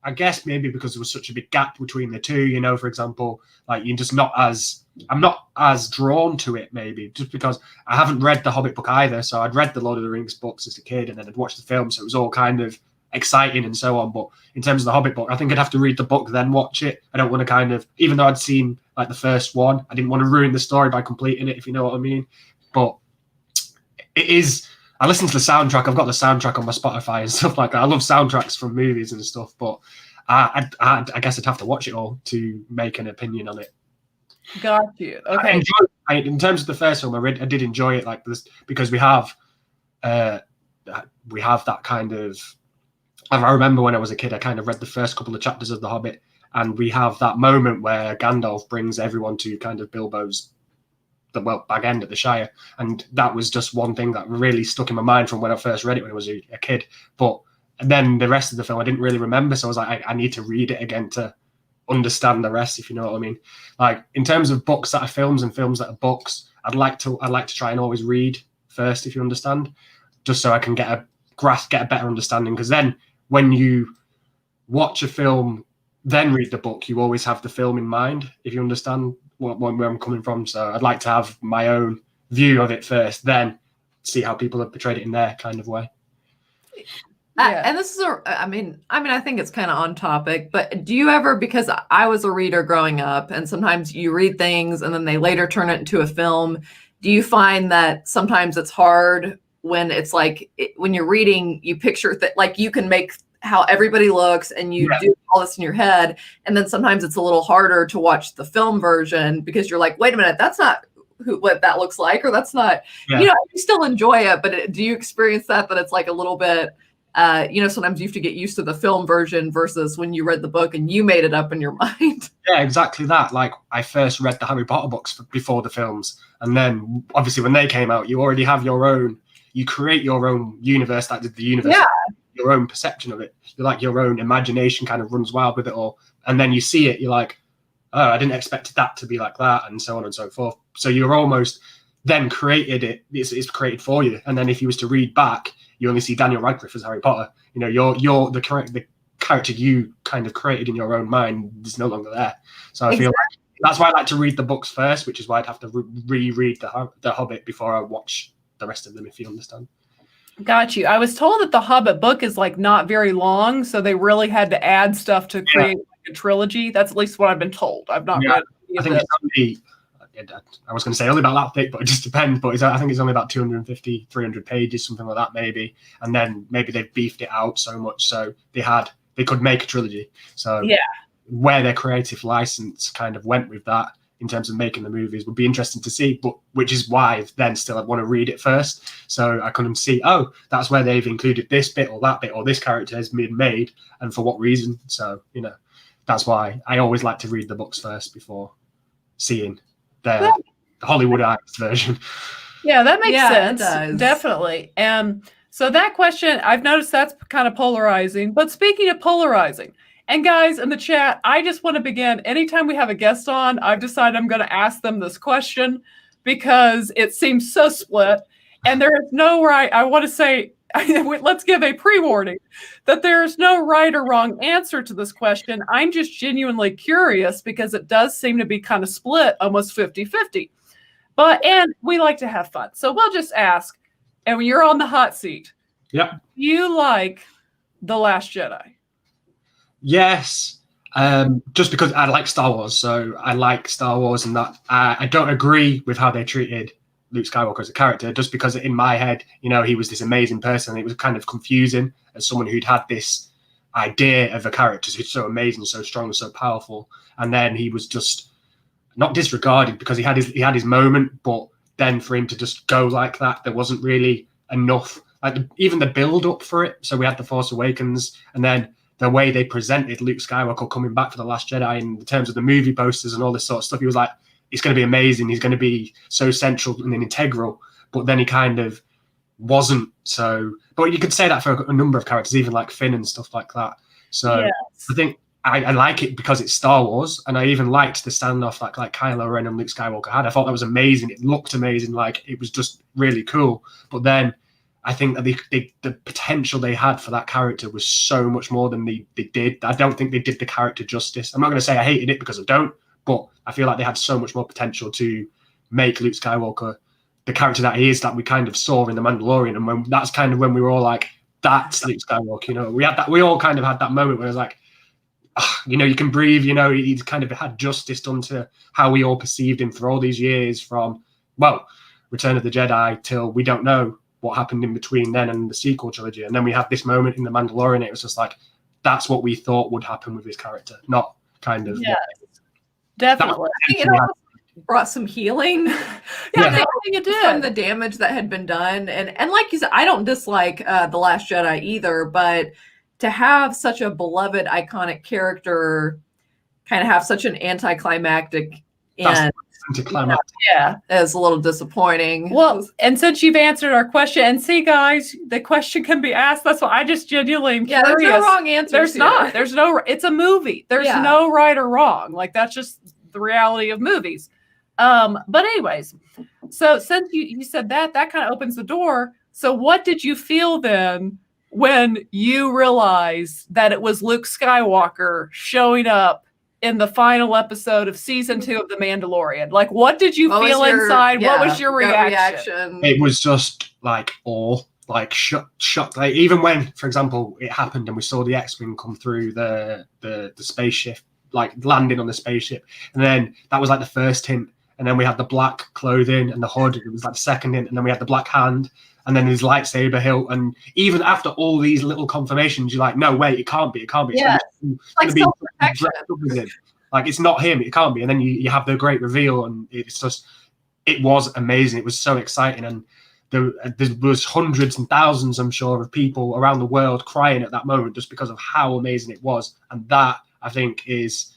I guess maybe because there was such a big gap between the two. For example, you're just not as. I'm not as drawn to it, maybe just because I haven't read the Hobbit book either. So I'd read the Lord of the Rings books as a kid, and then I'd watched the film, so it was all kind of exciting and so on. But in terms of the Hobbit book, I think I'd have to read the book then watch it. I don't want to even though I'd seen the first one, I didn't want to ruin the story by completing it, if you know what I mean. But it is. I listen to the soundtrack. I've got the soundtrack on my Spotify and stuff like that. I love soundtracks from movies and stuff, but I guess I'd have to watch it all to make an opinion on it. Got you. Okay. In terms of the first film, I did enjoy it because we have that kind of. I remember when I was a kid, I kind of read the first couple of chapters of The Hobbit, and we have that moment where Gandalf brings everyone to kind of Bilbo's bag end at the Shire, and that was just one thing that really stuck in my mind from when I first read it when I was a kid. But then the rest of the film I didn't really remember, so I was like, I need to read it again to understand the rest, if you know what I mean. In terms of books that are films and films that are books, I'd like to try and always read first, if you understand, just so I can get a better understanding, because then when you watch a film, then read the book, you always have the film in mind, if you understand where I'm coming from. So I'd like to have my own view of it first, then see how people have portrayed it in their kind of way. Yeah. And this is I think it's kind of on topic, but do you ever, because I was a reader growing up, and sometimes you read things and then they later turn it into a film, do you find that sometimes it's hard when it's when you're reading, you picture that you can make how everybody looks and you do all this in your head, and then sometimes it's a little harder to watch the film version because you're like, wait a minute, that's not what that looks like, or that's not, Yeah. you know, you still enjoy it, but do you experience that it's like a little bit, you know, sometimes you have to get used to the film version versus when you read the book and you made it up in your mind? Yeah, exactly that. Like, I first read the Harry Potter books before the films, and then obviously when they came out, you already have your own. You create your own universe. That the universe, your own perception of it. You're like your own imagination kind of runs wild with it all, and then you see it. You're like, oh, I didn't expect that to be like that, and so on and so forth. So you're almost then created it. It's created for you, and then if you was to read back, you only see Daniel Radcliffe as Harry Potter. You know, you're the character you kind of created in your own mind is no longer there. So I feel like that's why I like to read the books first, which is why I'd have to reread the Hobbit before I watch the rest of them, if you understand. Got you. I was told that the Hobbit book is like not very long, so they really had to add stuff to create like a trilogy. That's at least what I've been told. I've not read I think it's only, I was going to say only about that thick, but it just depends. But I think it's only about 250, 300 pages, something like that, maybe. And then maybe they've beefed it out so much so they could make a trilogy. So where their creative license kind of went with that in terms of making the movies would be interesting to see, but which is why then still I'd want to read it first. So I couldn't see, oh, that's where they've included this bit or that bit, or this character has been made and for what reason. So, you know, that's why I always like to read the books first before seeing the Hollywoodized version. Yeah, that makes sense. It does. Definitely. So that question, I've noticed that's kind of polarizing. But speaking of polarizing, and guys in the chat, I just want to begin. Anytime we have a guest on, I've decided I'm going to ask them this question because it seems so split. And there is no right, I want to say, let's give a pre-warning that there is no right or wrong answer to this question. I'm just genuinely curious because it does seem to be kind of split, almost 50-50. And we like to have fun. So we'll just ask, and when you're on the hot seat, do you like The Last Jedi? Yes, just because I like Star Wars, so I like Star Wars, and that I don't agree with how they treated Luke Skywalker as a character, just because in my head, you know, he was this amazing person. It was kind of confusing as someone who'd had this idea of a character who's so amazing, so strong, and so powerful, and then he was just not disregarded because he had his moment, but then for him to just go like that, there wasn't really enough, like even the build up for it. So we had The Force Awakens, and then the way they presented Luke Skywalker coming back for The Last Jedi in terms of the movie posters and all this sort of stuff, he was like, it's going to be amazing. He's going to be so central and integral. But then he kind of wasn't so. But you could say that for a number of characters, even like Finn and stuff like that. So I think I like it because it's Star Wars, and I even liked the standoff like Kylo Ren and Luke Skywalker had. I thought that was amazing. It looked amazing. Like, it was just really cool. But then I think that the potential they had for that character was so much more than they did. I don't think they did the character justice. I'm not going to say I hated it because I don't, but I feel like they had so much more potential to make Luke Skywalker the character that he is, that we kind of saw in The Mandalorian. And that's kind of when we were all like, that's Luke Skywalker. You know, we all kind of had that moment where it was like, you know, you can breathe. You know, he's kind of had justice done to how we all perceived him for all these years, from Return of the Jedi till we don't know what happened in between then and the sequel trilogy. And then we had this moment in The Mandalorian. It was just like, that's what we thought would happen with his character, not kind of. Yeah, definitely. I think it also brought some healing. I think it did. From the damage that had been done. And like you said, I don't dislike The Last Jedi either, but to have such a beloved, iconic character kind of have such an anticlimactic end. Is a little disappointing. Well, and since you've answered our question, and see, guys, the question can be asked. That's why I just genuinely am curious. There's no wrong answer. There's not. There's no. It's a movie. There's no right or wrong. Like, that's just the reality of movies. But anyways, so since you said that kind of opens the door. So what did you feel then when you realized that it was Luke Skywalker showing up in the final episode of season 2 of The Mandalorian? Like, what did you feel inside? What was your reaction? It was just like awe, like shock. Like, even when, for example, it happened and we saw the X-Wing come through the spaceship, like landing on the spaceship, and then that was like the first hint, and then we had the black clothing and the hood. It was like the second hint, and then we had the black hand, and then his lightsaber hilt. And even after all these little confirmations, you're like, no, wait, it can't be. It's like self-protection. Like, it's not him. It can't be. And then you have the great reveal, and it's just, it was amazing. It was so exciting, and there was hundreds and thousands, I'm sure, of people around the world crying at that moment just because of how amazing it was. And that, I think, is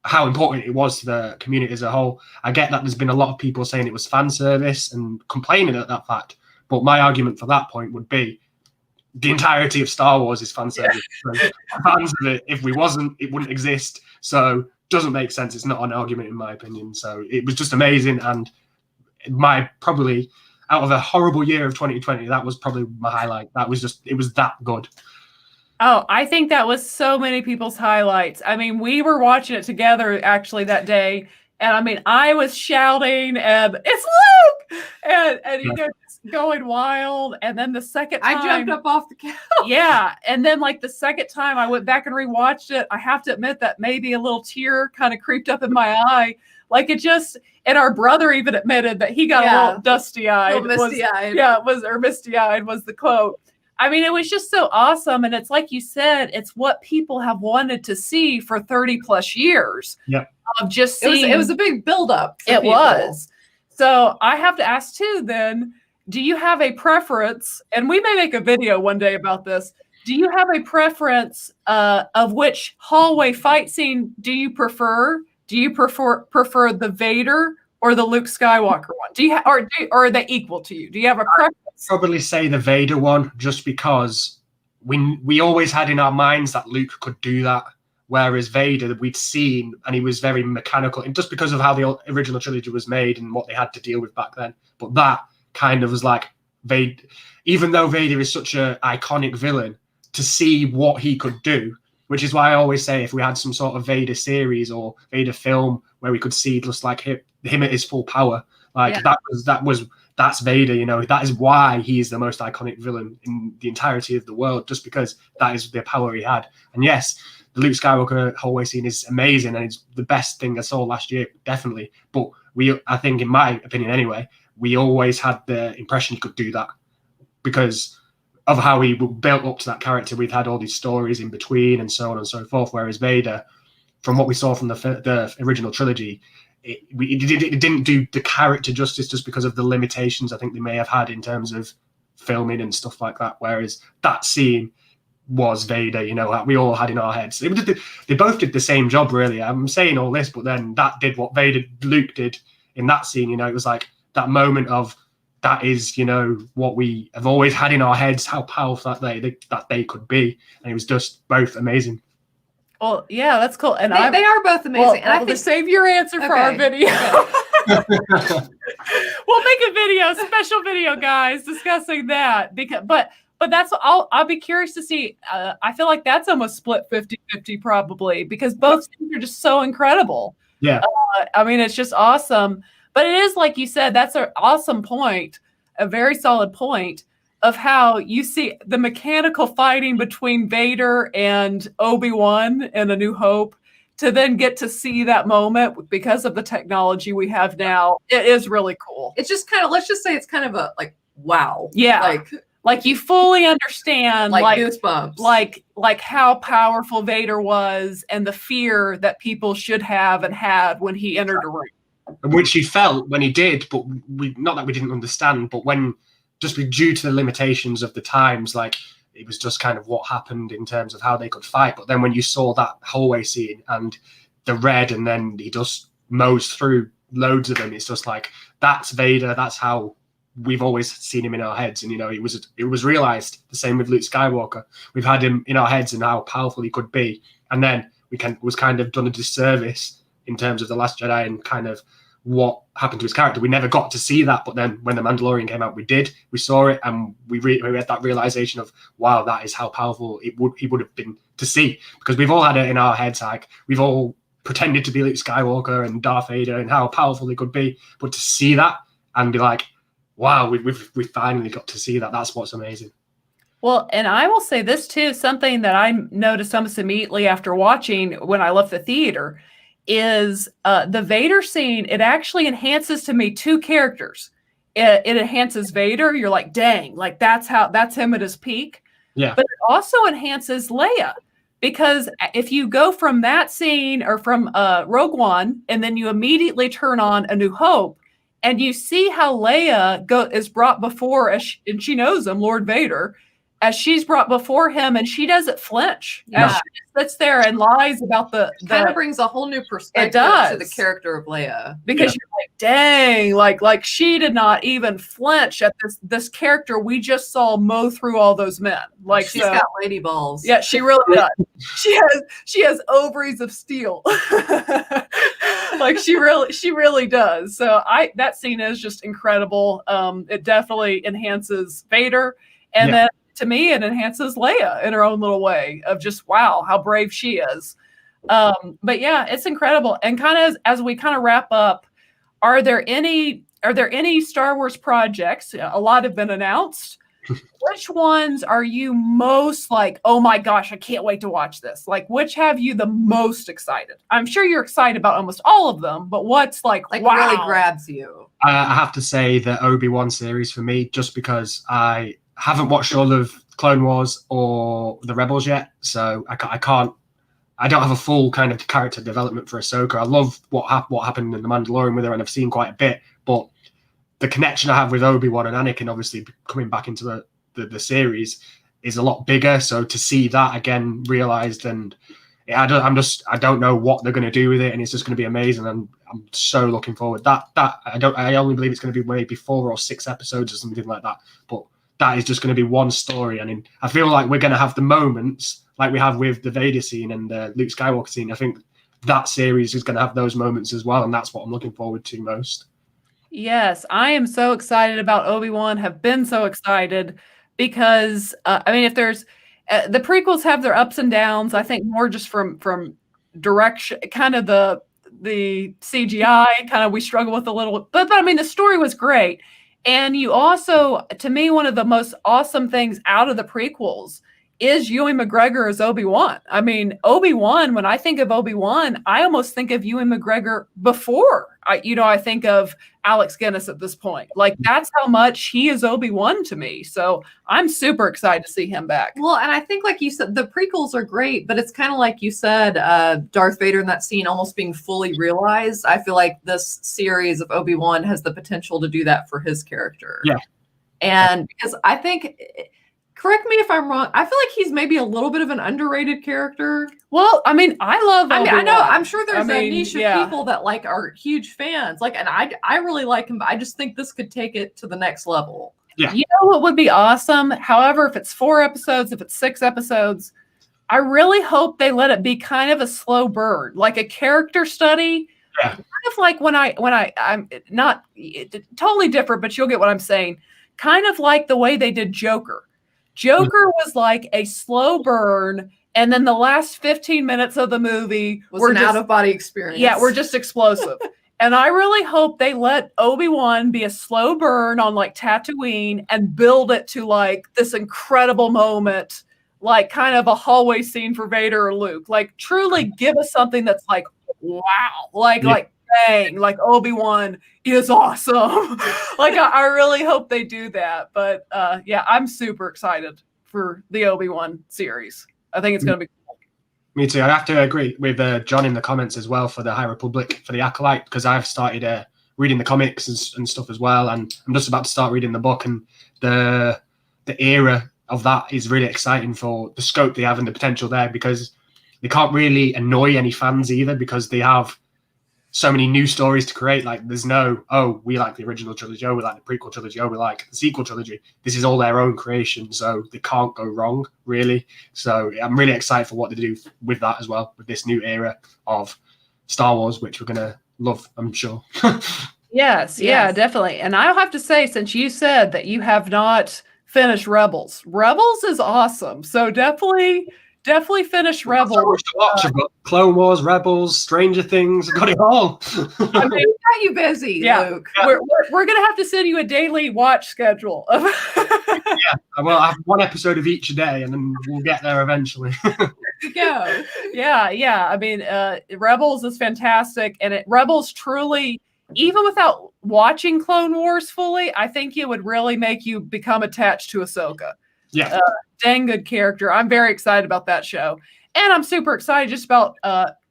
how important it was to the community as a whole. I get that there's been a lot of people saying it was fan service and complaining at that fact, but my argument for that point would be the entirety of Star Wars is fan service. So fans of it, if we wasn't, it wouldn't exist. So doesn't make sense. It's not an argument in my opinion. So it was just amazing, and my probably out of a horrible year of 2020, that was probably my highlight. That was just, it was that good. Oh, I think that was so many people's highlights. I mean, we were watching it together actually that day. And I mean, I was shouting and it's Luke and you know, just going wild. And then the second time I jumped up off the couch. Yeah. And then like the second time I went back and rewatched it, I have to admit that maybe a little tear kind of creeped up in my eye. Like it just, and our brother even admitted that he got a little dusty-eyed. Misty-eyed. Misty-eyed was the quote. I mean, it was just so awesome. And it's like you said, it's what people have wanted to see for 30 plus years. Yeah. Of just seeing. It was a big buildup. It was. So I have to ask too, then, do you have a preference? And we may make a video one day about this. Do you have a preference of which hallway fight scene do you prefer? Do you prefer the Vader or the Luke Skywalker one? Do you or are they equal to you? Do you have a preference? Probably say the Vader one, just because we always had in our minds that Luke could do that, whereas Vader we'd seen and he was very mechanical, and just because of how the original trilogy was made and what they had to deal with back then. But that kind of was like Vader, even though Vader is such an iconic villain, to see what he could do, which is why I always say if we had some sort of Vader series or Vader film where we could see just like him at his full power, like that's Vader, you know, that is why he is the most iconic villain in the entirety of the world, just because that is the power he had. And yes, the Luke Skywalker hallway scene is amazing and it's the best thing I saw last year, definitely. But I think, in my opinion anyway, we always had the impression he could do that because of how he built up to that character. We've had all these stories in between and so on and so forth, whereas Vader, from what we saw from the original trilogy, it didn't do the character justice just because of the limitations I think they may have had in terms of filming and stuff like that. Whereas that scene was Vader, you know, we all had in our heads. They both did the same job, really. I'm saying all this, but then that did what Luke did in that scene. You know, it was like that moment of that is, you know, what we have always had in our heads, how powerful that they could be, and it was just both amazing. Well, yeah, that's cool. And they are both amazing. Well, and I think save your answer for our video. We'll make a video, special video, guys, discussing that. But that's I'll be curious to see. I feel like that's almost split 50-50 probably, because both things are just so incredible. Yeah. I mean, it's just awesome. But it is, like you said, that's an awesome point, a very solid point of how you see the mechanical fighting between Vader and Obi-Wan in A New Hope, to then get to see that moment because of the technology we have now. It is really cool. It's just kind of, let's just say it's kind of a like, wow. Yeah. Like you fully understand, like goosebumps, like how powerful Vader was and the fear that people should have and had when he entered a ring. Which he felt when he did, but not that we didn't understand, but when just due to the limitations of the times, like it was just kind of what happened in terms of how they could fight. But then when you saw that hallway scene and the red, and then he just mows through loads of them, it's just like, that's Vader. That's how we've always seen him in our heads. And, you know, it was realized the same with Luke Skywalker. We've had him in our heads and how powerful he could be. And then was kind of done a disservice in terms of The Last Jedi and kind of what happened to his character. We never got to see that, but then when The Mandalorian came out, we saw it, and we had that realization of, wow, that is how powerful he would have been to see, because we've all had it in our heads, like we've all pretended to be Luke Skywalker and Darth Vader and how powerful they could be, but to see that and be like, wow, we finally got to see that. That's what's amazing. Well, and I will say this too, something that I noticed almost immediately after watching when I left the theater is the Vader scene. It actually enhances to me two characters. It enhances Vader. You're like, dang, like that's him at his peak. Yeah. But it also enhances Leia, because if you go from that scene or from Rogue One and then you immediately turn on A New Hope, And you see how Leia is brought before, and she knows him, Lord Vader, as she's brought before him, and she doesn't flinch. Yeah. As she sits there and lies about the kind of brings a whole new perspective to the character of Leia. Because you're like, dang, like she did not even flinch at this character we just saw mow through all those men. Like she's got lady balls. Yeah, she really does. She has ovaries of steel. Like she really does. So that scene is just incredible. It definitely enhances Vader, and then to me it enhances Leia in her own little way of just wow, how brave she is. But yeah, it's incredible. And kind of as we kind of wrap up, are there any Star Wars projects? A lot have been announced. Which ones are you most like, oh my gosh, I can't wait to watch this? Like, which have you the most excited? I'm sure you're excited about almost all of them, but what's like wow, really grabs you? I have to say the Obi-Wan series for me, just because I haven't watched all of Clone Wars or the Rebels yet, so I don't have a full kind of character development for Ahsoka. I love what happened in the Mandalorian with her, and I've seen quite a bit, but the connection I have with Obi-Wan and Anakin, obviously coming back into the series, is a lot bigger. So to see that again realized, and I don't know what they're going to do with it, and it's just going to be amazing. And I'm so looking forward. I only believe it's going to be maybe 4 or 6 episodes or something like that. But that is just going to be one story. And I feel like we're going to have the moments like we have with the Vader scene and the Luke Skywalker scene. I think that series is going to have those moments as well, and that's what I'm looking forward to most. Yes, I am so excited about Obi-Wan, have been so excited because, I mean, if there's, the prequels have their ups and downs, I think more just from direction, kind of the CGI, kind of we struggle with a little, but I mean, the story was great. And you also, to me, one of the most awesome things out of the prequels is Ewan McGregor as Obi-Wan. I mean, Obi-Wan, when I think of Obi-Wan, I almost think of Ewan McGregor before I think of Alex Guinness at this point. Like, that's how much he is Obi-Wan to me. So I'm super excited to see him back. Well, and I think, like you said, the prequels are great, but it's kind of like you said, Darth Vader in that scene almost being fully realized. I feel like this series of Obi-Wan has the potential to do that for his character. Yeah. And because I think... Correct me if I'm wrong. I feel like he's maybe a little bit of an underrated character. Well, I mean, I love Obi-Wan. I know. I'm sure there's a niche of people that like are huge fans. Like, and I really like him. But I just think this could take it to the next level. Yeah. You know what would be awesome? However, if it's 4 episodes, if it's 6 episodes, I really hope they let it be kind of a slow burn, like a character study. Yeah. Kind of like when I'm not totally different, but you'll get what I'm saying. Kind of like the way they did Joker. Joker was like a slow burn, and then the last 15 minutes of the movie was an out-of-body experience. Yeah, we're just explosive. And I really hope they let Obi-Wan be a slow burn on like Tatooine and build it to like this incredible moment, like kind of a hallway scene for Vader or Luke. Like truly give us something that's like, wow, like dang, like Obi-Wan is awesome. Like I really hope they do that. But yeah, I'm super excited for the Obi-Wan series. I think it's going to be cool. Me too. I have to agree with John in the comments as well for the High Republic, for the Acolyte, because I've started reading the comics and stuff as well, and I'm just about to start reading the book, and the era of that is really exciting for the scope they have and the potential there, because they can't really annoy any fans either, because they have so many new stories to create. Like there's no, oh, we like the original trilogy, oh, we like the prequel trilogy, oh, we like the sequel trilogy. This is all their own creation, so they can't go wrong, really. So I'm really excited for what they do with that as well, with this new era of Star Wars, which we're going to love, I'm sure. Yes, yeah, definitely. And I'll have to say, since you said that you have not finished Rebels is awesome. So definitely finish Rebels. So much to watch. I've got Clone Wars, Rebels, Stranger Things. I've got it all. I mean, got you busy, Luke. Yeah. We're gonna have to send you a daily watch schedule. Yeah, well, I have 1 episode of each a day, and then we'll get there eventually. Go. Yeah. I mean, Rebels is fantastic, and Rebels truly, even without watching Clone Wars fully, I think it would really make you become attached to Ahsoka. Yeah. Dang good character. I'm very excited about that show. And I'm super excited just about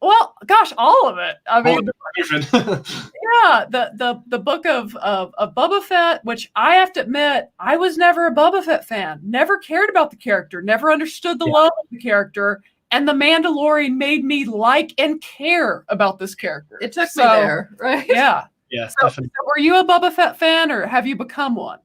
Well, gosh, all of it. I mean, Even. yeah, the book of Boba Fett, which I have to admit, I was never a Boba Fett fan. Never cared about the character. Never understood the love of the character. And the Mandalorian made me like and care about this character. It took me there, right? Yeah. Yeah, So, definitely. were you a Boba Fett fan, or have you become one?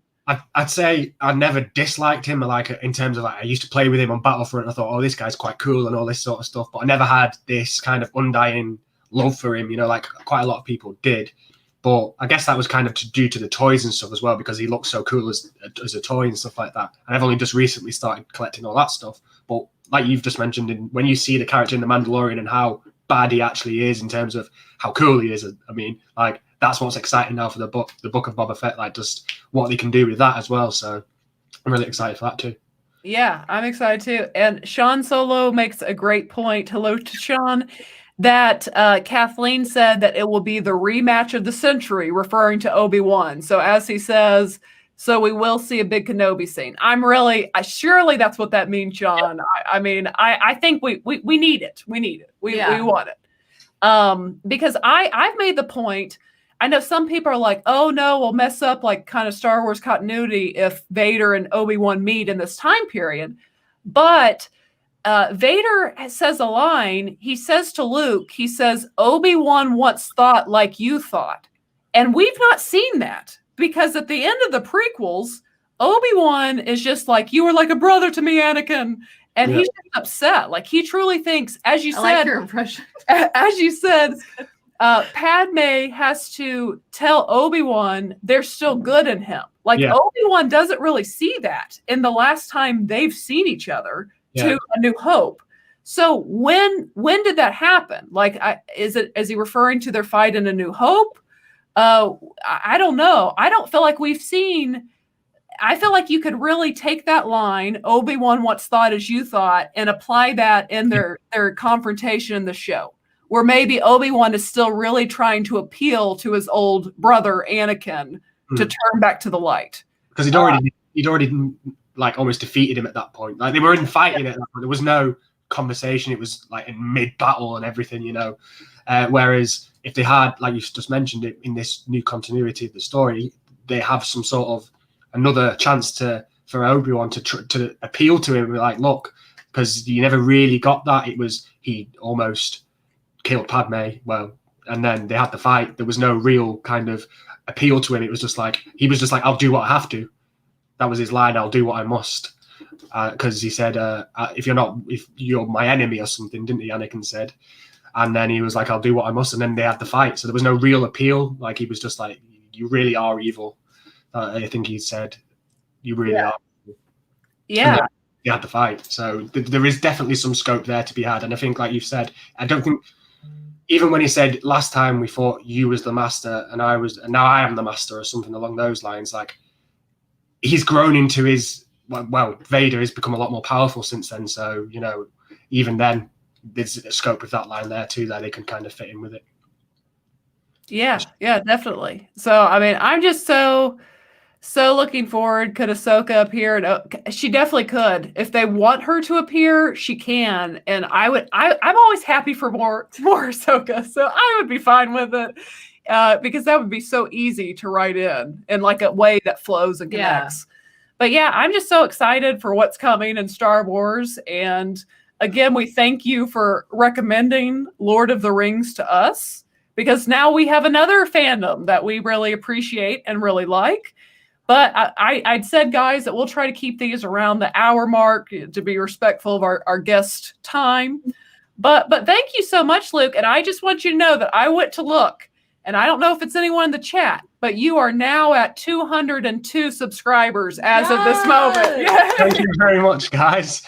I'd say I never disliked him. Like in terms of like, I used to play with him on Battlefront. I thought, oh, this guy's quite cool and all this sort of stuff. But I never had this kind of undying love for him. You know, like quite a lot of people did. But I guess that was kind of due to the toys and stuff as well, because he looked so cool as a toy and stuff like that. And I've only just recently started collecting all that stuff. But like you've just mentioned, when you see the character in The Mandalorian and how bad he actually is in terms of how cool he is, I mean, like that's what's exciting now for the book of Boba Fett, like just what they can do with that as well. So I'm really excited for that too. Yeah, I'm excited too. And Sean Solo makes a great point. Hello to Sean. That Kathleen said that it will be the rematch of the century, referring to Obi-Wan. So as he says, so we will see a big Kenobi scene. Surely that's what that means, Sean. I mean, I think we need it. We need it. We want it. Because I've made the point. I know some people are like, oh no, we'll mess up like kind of Star Wars continuity if Vader and Obi-Wan meet in this time period. But Vader says a line, he says to Luke, he says, Obi-Wan once thought like you thought. And we've not seen that, because at the end of the prequels, Obi-Wan is just like, you were like a brother to me, Anakin. And he's just upset. Like he truly thinks, as you said, like your impression. As you said, Padme has to tell Obi-Wan they're still good in him. Like Obi-Wan doesn't really see that in the last time they've seen each other to A New Hope. So when did that happen? Like, is he referring to their fight in A New Hope? I don't know. I don't feel like we've seen. I feel like you could really take that line, Obi-Wan once thought as you thought, and apply that in their confrontation in the show, where maybe Obi-Wan is still really trying to appeal to his old brother Anakin to turn back to the light. Because he'd already like almost defeated him at that point. Like they were in fighting at that point. There was no conversation. It was like in mid-battle and everything, you know. Whereas if they had, like you just mentioned it, in this new continuity of the story, they have some sort of another chance for Obi-Wan to appeal to him. Like, look, because you never really got that. It was he almost killed Padme. Well, and then they had the fight. There was no real kind of appeal to him. It was just like he was just like, I'll do what I have to. That was his line. I'll do what I must. Because he said, if you're my enemy or something, didn't he? Anakin said. And then he was like, I'll do what I must. And then they had the fight. So there was no real appeal. Like he was just like, you really are evil. I think he said, you really are. Yeah. They had the fight. So there is definitely some scope there to be had. And I think, like you've said, I don't think, even when he said last time we fought, you was the master and now I am the master or something along those lines, like he's grown into his, well, Vader has become a lot more powerful since then. So, you know, even then, there's a scope of that line there too, that they can kind of fit in with it. Yeah, definitely. So, I mean, I'm just so looking forward. Could Ahsoka appear? And she definitely could. If they want her to appear, she can. And I'm always happy for more Ahsoka. So I would be fine with it. Because that would be so easy to write in like a way that flows and connects. But yeah, I'm just so excited for what's coming in Star Wars. And again, we thank you for recommending Lord of the Rings to us, because now we have another fandom that we really appreciate and really like. But I'd said, guys, that we'll try to keep these around the hour mark to be respectful of our guest time. But thank you so much, Luke. And I just want you to know that I went to look. And I don't know if it's anyone in the chat, but you are now at 202 subscribers as of this moment. Thank you very much, guys.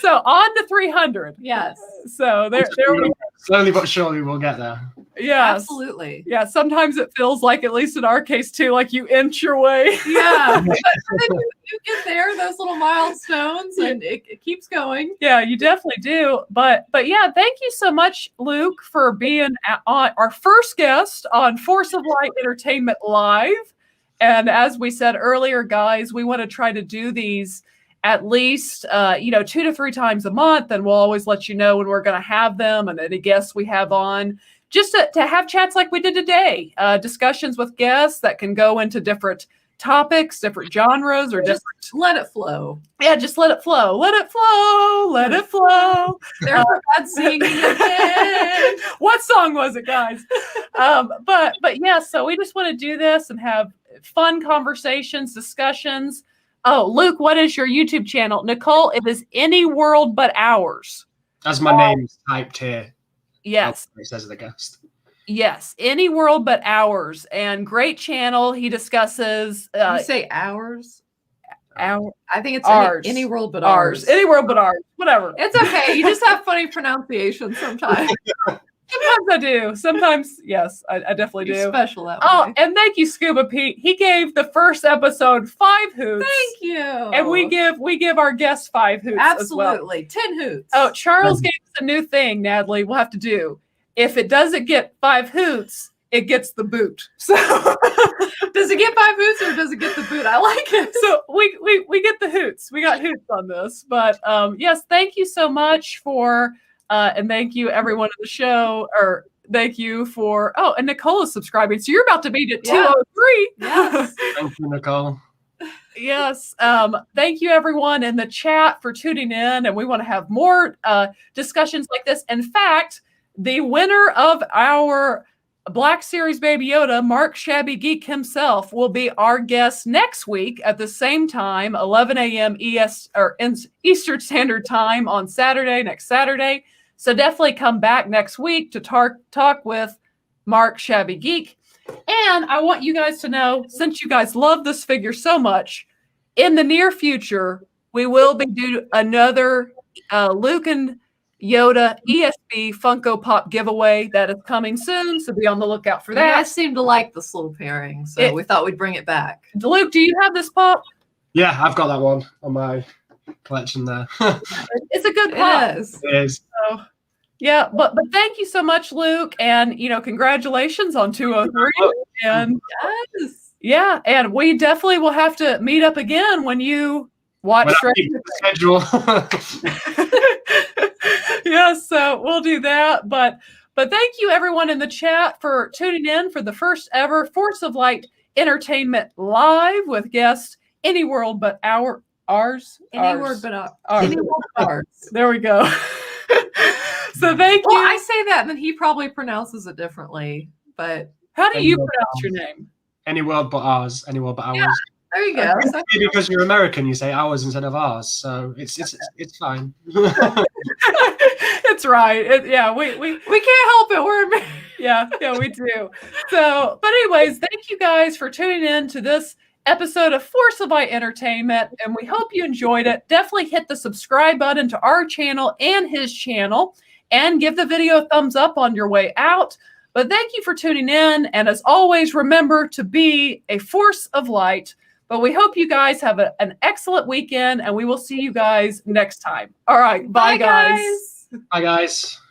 So on to 300. Yes. So there we slowly but surely we'll get there. Yeah, absolutely. Yeah, sometimes it feels like, at least in our case too, like you inch your way. Yeah, but then you get there, those little milestones, and it keeps going. Yeah, you definitely do. But yeah, thank you so much, Luke, for being on our first guest on Force of Light Entertainment Live. And as we said earlier, guys, we want to try to do these at least 2 to 3 times a month, and we'll always let you know when we're going to have them and any guests we have on, just to have chats like we did today, discussions with guests that can go into different topics, different genres, or Just different. let it flow. Yeah, just let it flow. Let it flow. Let it flow. There's God singing again. What song was it, guys? But yeah, so we just want to do this and have fun conversations, discussions. Oh, Luke, what is your YouTube channel? Nicole, it is Any World But Ours. As my name's typed here. Yes. It says the guest. Yes, Any World But Ours, and great channel. He discusses You say ours? our I think it's ours. any world but ours. ours. Any World But Ours. Whatever. It's okay. You just have funny pronunciation sometimes. Sometimes I do. Sometimes, yes, I definitely You're do. special that Oh, way. and thank you, Scuba Pete. He gave the first episode 5 hoots. Thank you. And we give our guests 5 hoots as well. absolutely 10 hoots. Oh, Charles gave us a new thing, Natalie. We'll have to do. If it doesn't get 5 hoots, it gets the boot. So does it get 5 hoots or does it get the boot? I like it. so we get the hoots. We got hoots on this. But yes, thank you so much for and thank you everyone in the show. Or thank you for and Nicole is subscribing. So you're about to be at 203. Yes. Thank you, Nicole. Yes. Thank you everyone in the chat for tuning in. And we want to have more discussions like this. In fact, the winner of our Black Series Baby Yoda, Mark Shabby Geek himself, will be our guest next week at the same time, 11 a.m. Eastern Standard Time on Saturday, next Saturday. So definitely come back next week to talk with Mark Shabby Geek. And I want you guys to know, since you guys love this figure so much, in the near future, we will be doing another Luke and Yoda ESB Funko Pop giveaway that is coming soon, so be on the lookout for You that. guys seem to like this little pairing, so we thought we'd bring it back. Luke, do you have this pop? Yeah, I've got that one on my collection there. It's a good pop. It is. It is. So, yeah, but thank you so much, Luke, and congratulations on 203. And Yes. yeah, and we definitely will have to meet up again when you watch When I keep the schedule. Yes, so we'll do that. But thank you everyone in the chat for tuning in for the first ever Force of Light Entertainment Live with guest Any World But Ours. Any Ours. word but ours. Ours. Any word but ours. There we go. So thank Well, you. I say that, and then he probably pronounces it differently. But How do you Any World pronounce your name? Any world but ours. Any world but ours. Yeah. there you go. So- Maybe because you're American, you say ours instead of ours. So it's fine. It's right. Yeah, we we can't help it. We're yeah, we do. So, but anyways, thank you guys for tuning in to this episode of Force of Light Entertainment, and we hope you enjoyed it. Definitely hit the subscribe button to our channel and his channel, and give the video a thumbs up on your way out. But thank you for tuning in, and as always, remember to be a force of light. But we hope you guys have an excellent weekend, and we will see you guys next time. All right, bye guys. Bye, guys.